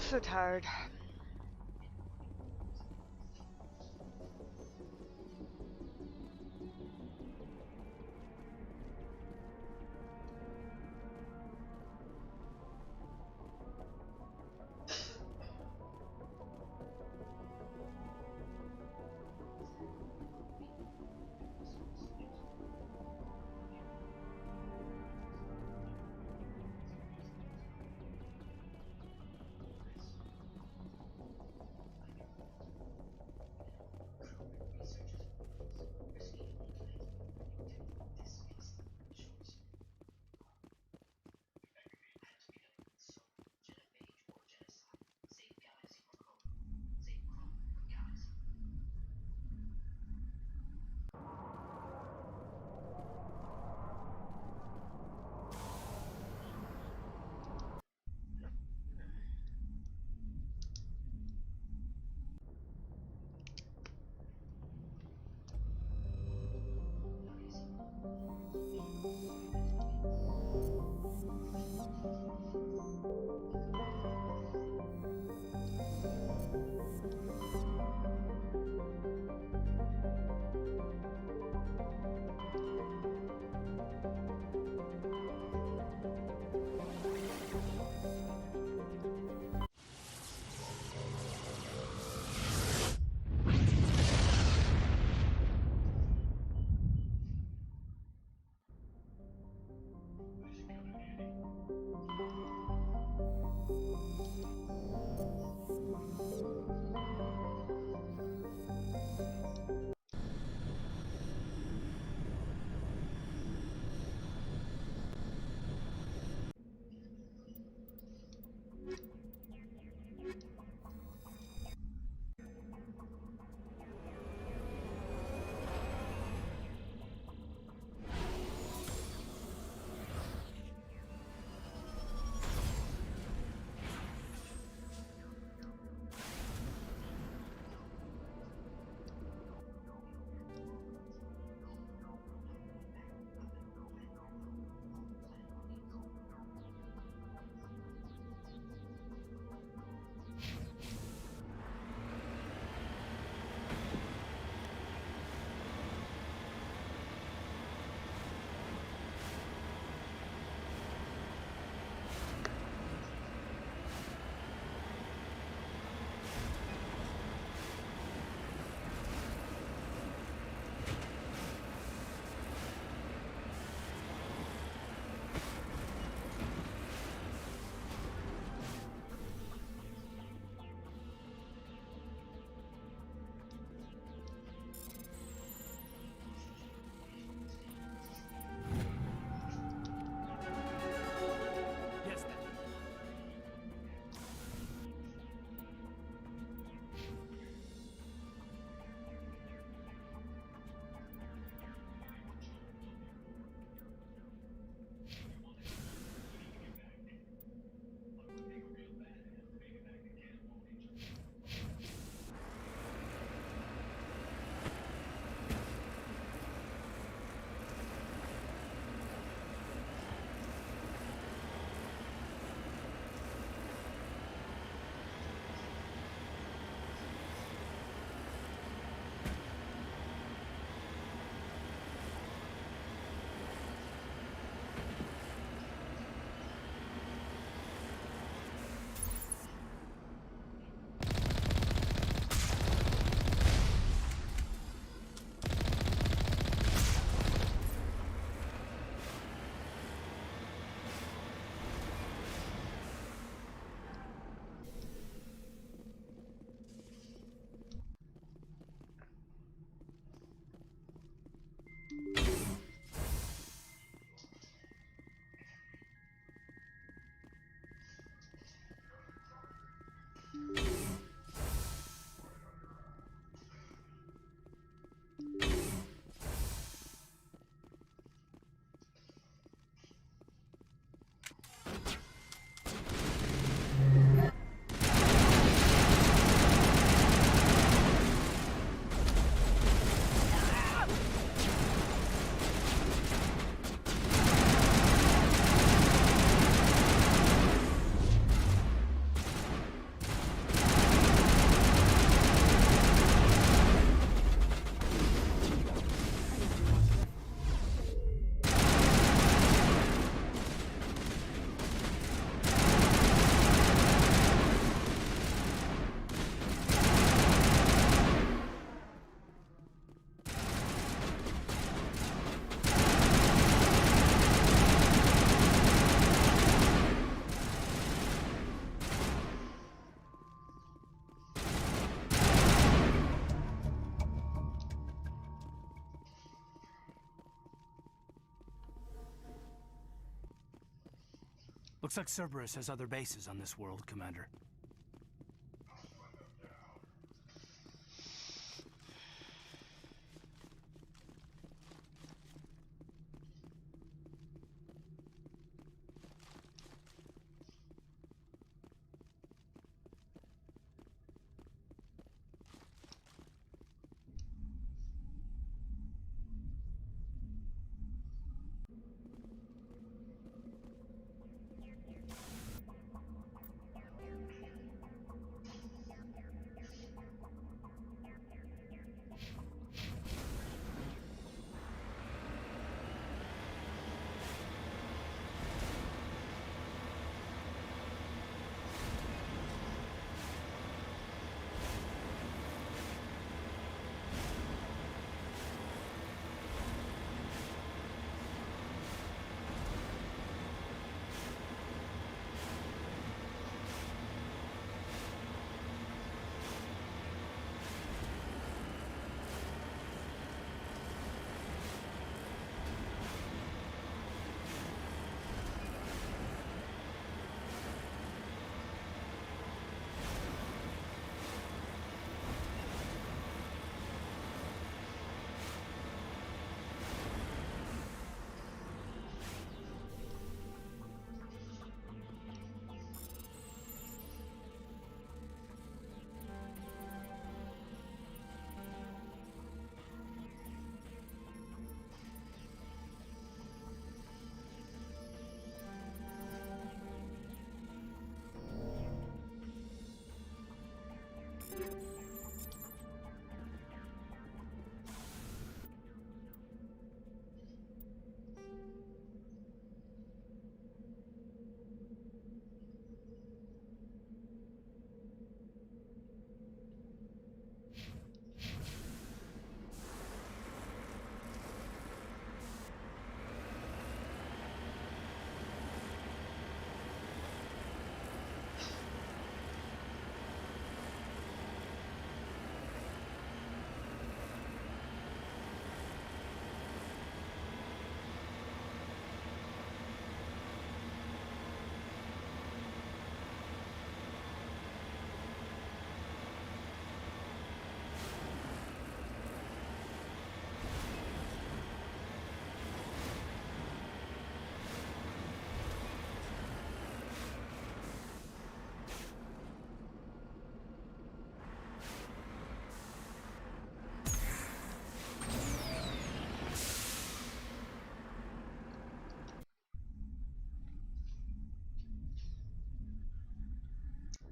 [SPEAKER 1] So tired.
[SPEAKER 13] Looks like Cerberus has other bases on this world, Commander.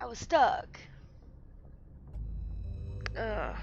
[SPEAKER 1] I was stuck. Ugh.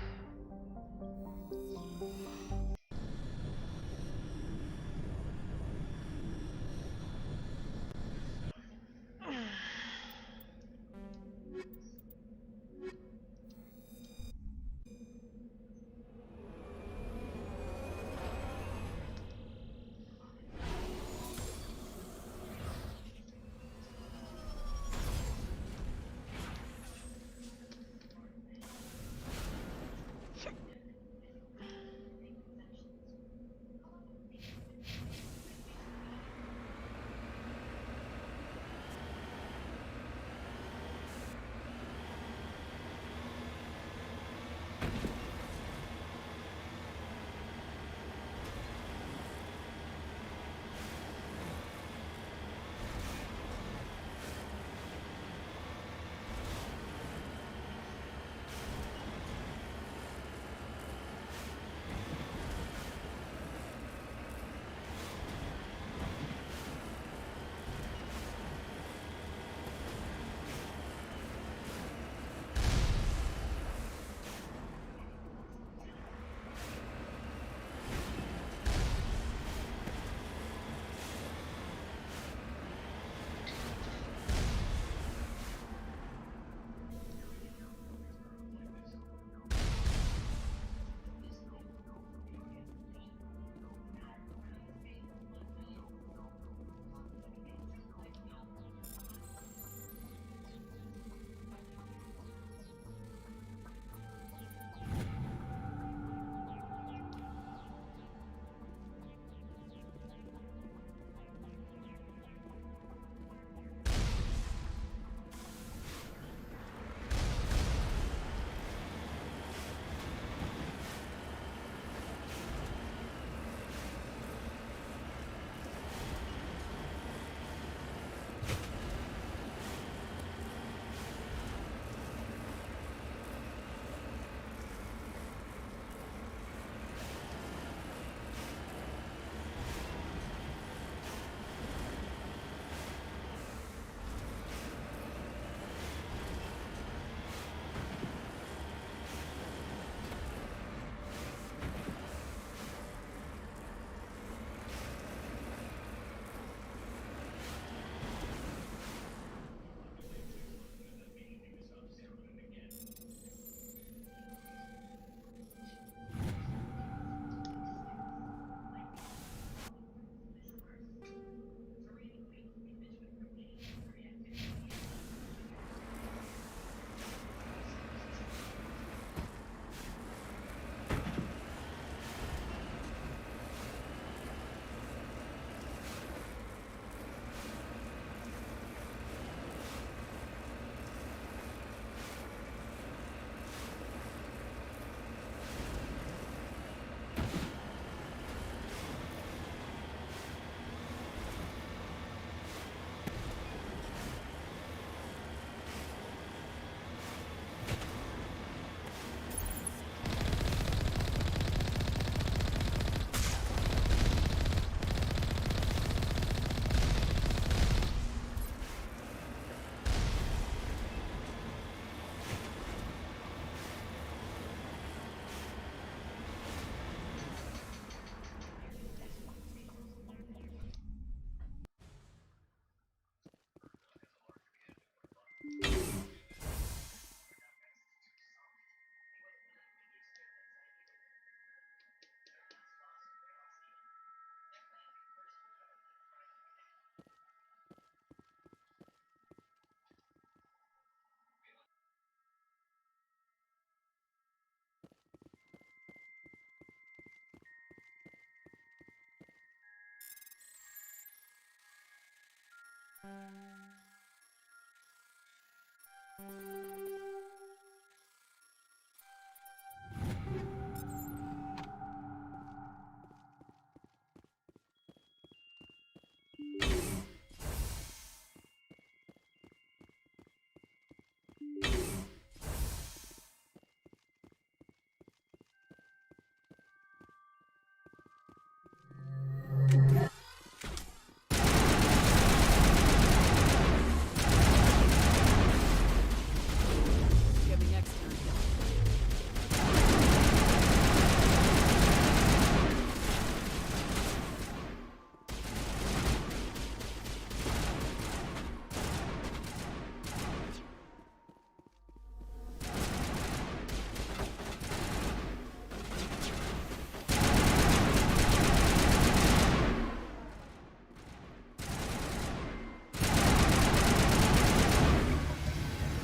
[SPEAKER 7] Get me next turn.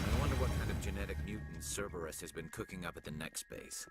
[SPEAKER 4] I wonder what kind of genetic mutants Cerberus has been cooking up at the next base.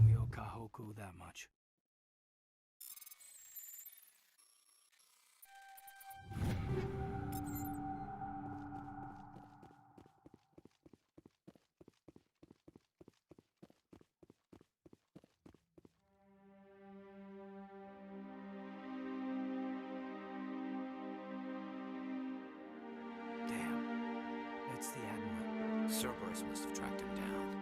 [SPEAKER 13] We owe Kahoku that much.
[SPEAKER 4] Damn. It's the Admiral. Cerberus must have tracked him down.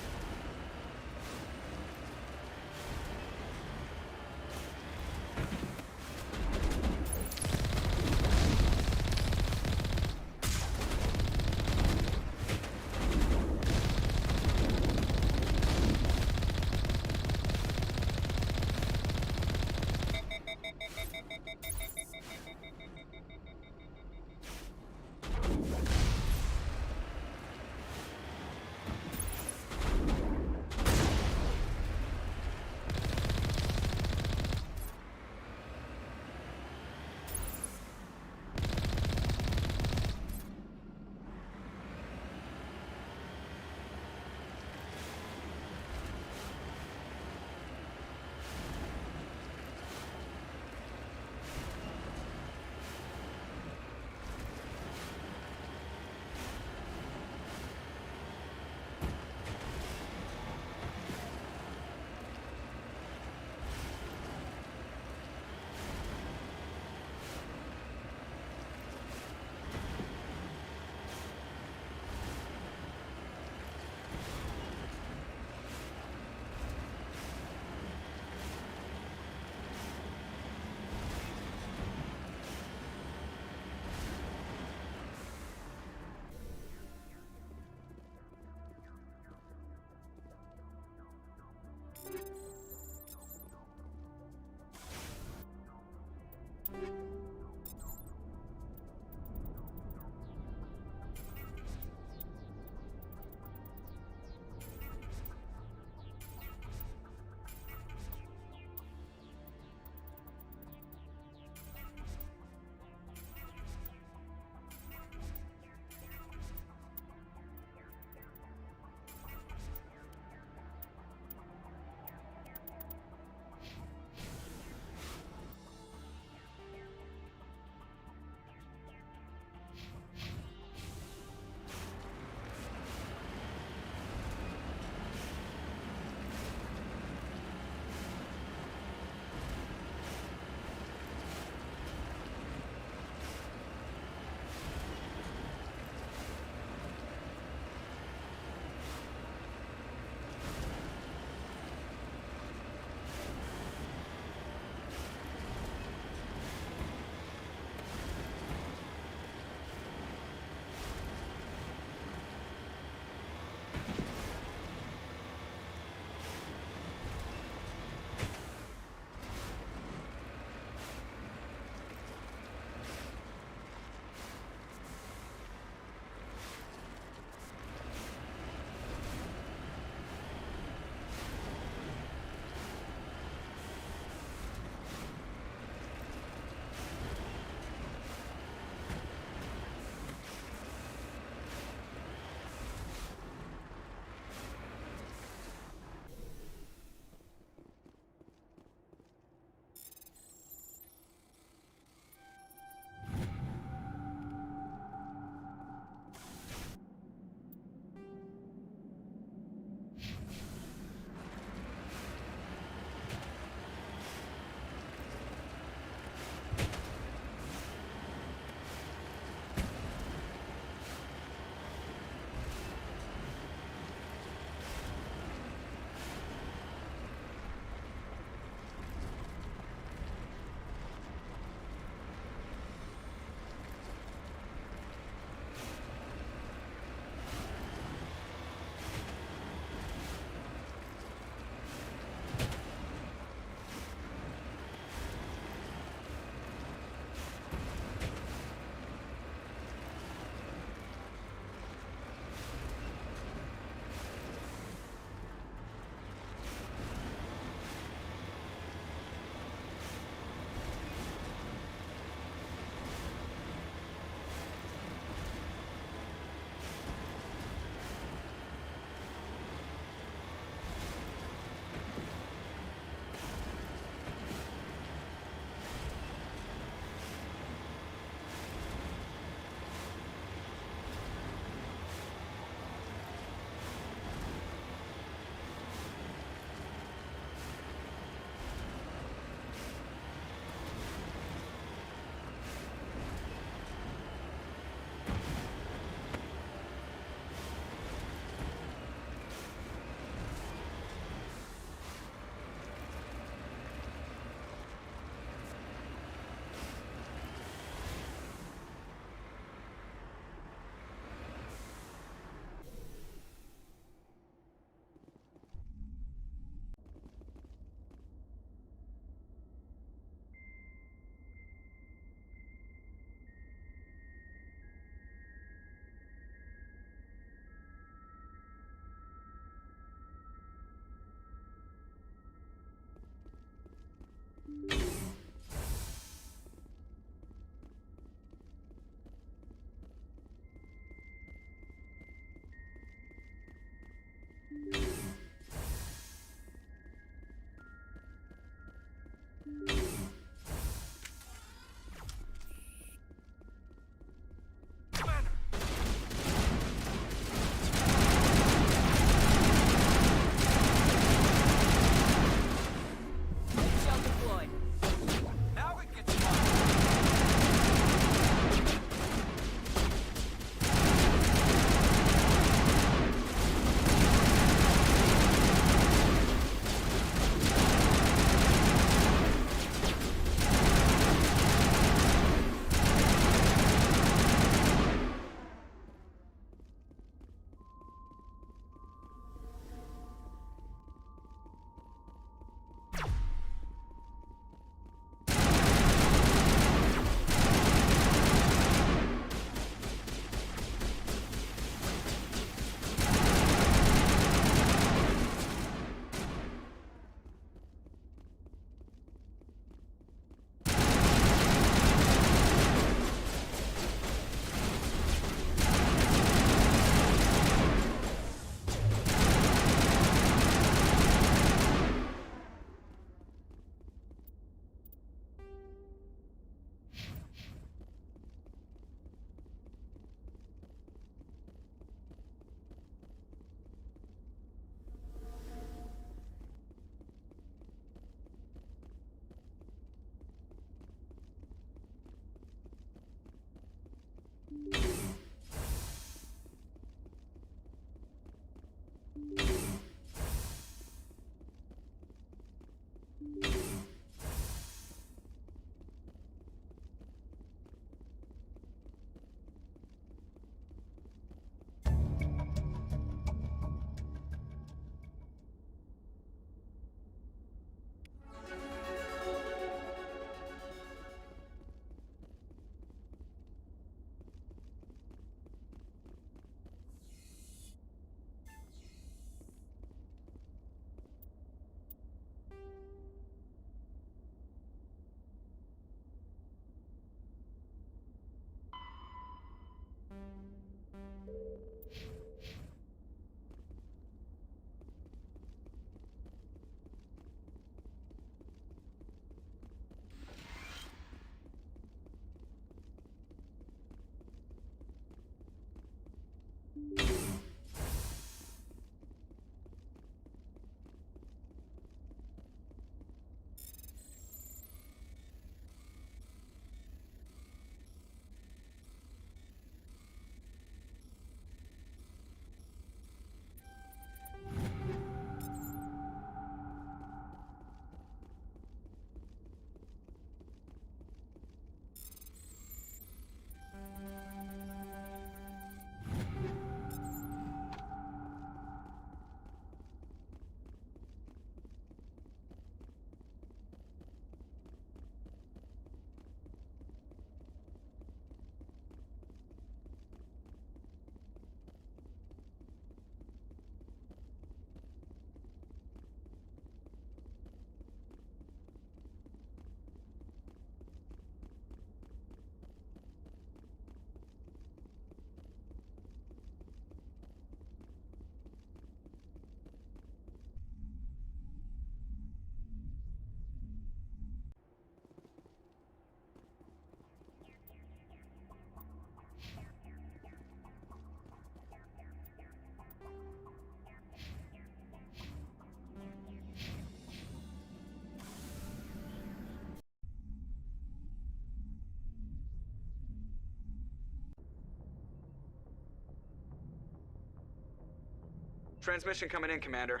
[SPEAKER 16] Transmission coming in, Commander.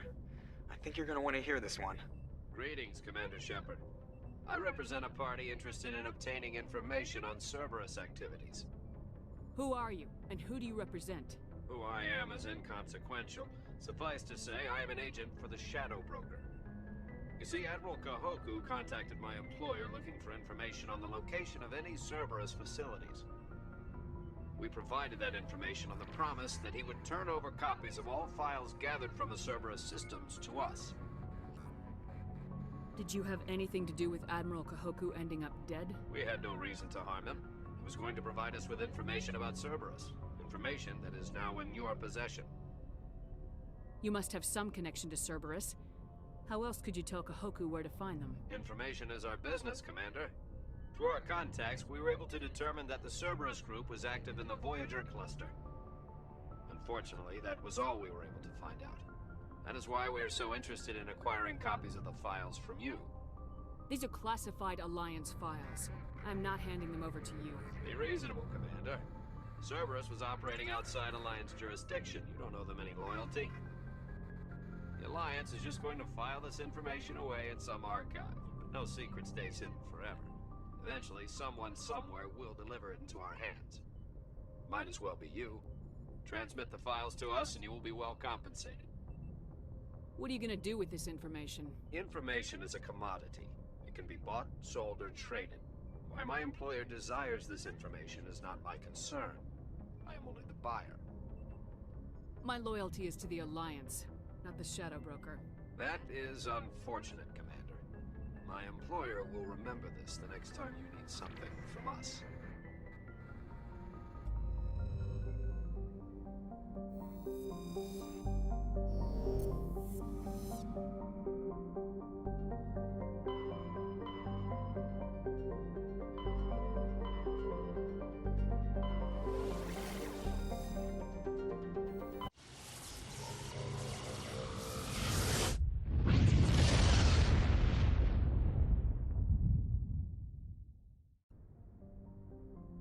[SPEAKER 16] I think you're gonna want to hear this one.
[SPEAKER 2] Greetings, Commander Shepard. I represent a party interested in obtaining information on Cerberus activities.
[SPEAKER 7] Who are you, and who do you represent?
[SPEAKER 2] Who I am is inconsequential. Suffice to say, I am an agent for the Shadow Broker. You see, Admiral Kahoku contacted my employer looking for information on the location of any Cerberus facilities. We provided that information on the promise that he would turn over copies of all files gathered from the Cerberus systems to us.
[SPEAKER 7] Did you have anything to do with Admiral Kahoku ending up dead?
[SPEAKER 2] We had no reason to harm him. He was going to provide us with information about Cerberus. Information that is now in your possession.
[SPEAKER 7] You must have some connection to Cerberus. How else could you tell Kahoku where to find them?
[SPEAKER 2] Information is our business, Commander. Through our contacts, we were able to determine that the Cerberus group was active in the Voyager cluster. Unfortunately, that was all we were able to find out. That is why we are so interested in acquiring copies of the files from you.
[SPEAKER 7] These are classified Alliance files. I'm not handing them over to you.
[SPEAKER 2] Be reasonable, Commander. Cerberus was operating outside Alliance jurisdiction. You don't owe them any loyalty. The Alliance is just going to file this information away in some archive. But no secret stays hidden forever. Eventually, someone somewhere will deliver it into our hands. Might as well be you. Transmit the files to us and you will be well compensated.
[SPEAKER 7] What are you gonna do with this information?
[SPEAKER 2] Information is a commodity. It can be bought, sold, or traded. Why my employer desires this information is not my concern. I am only the buyer.
[SPEAKER 7] My loyalty is to the Alliance, not the Shadow Broker.
[SPEAKER 2] That is unfortunate, Commander. My employer will remember this the next time you need something from us.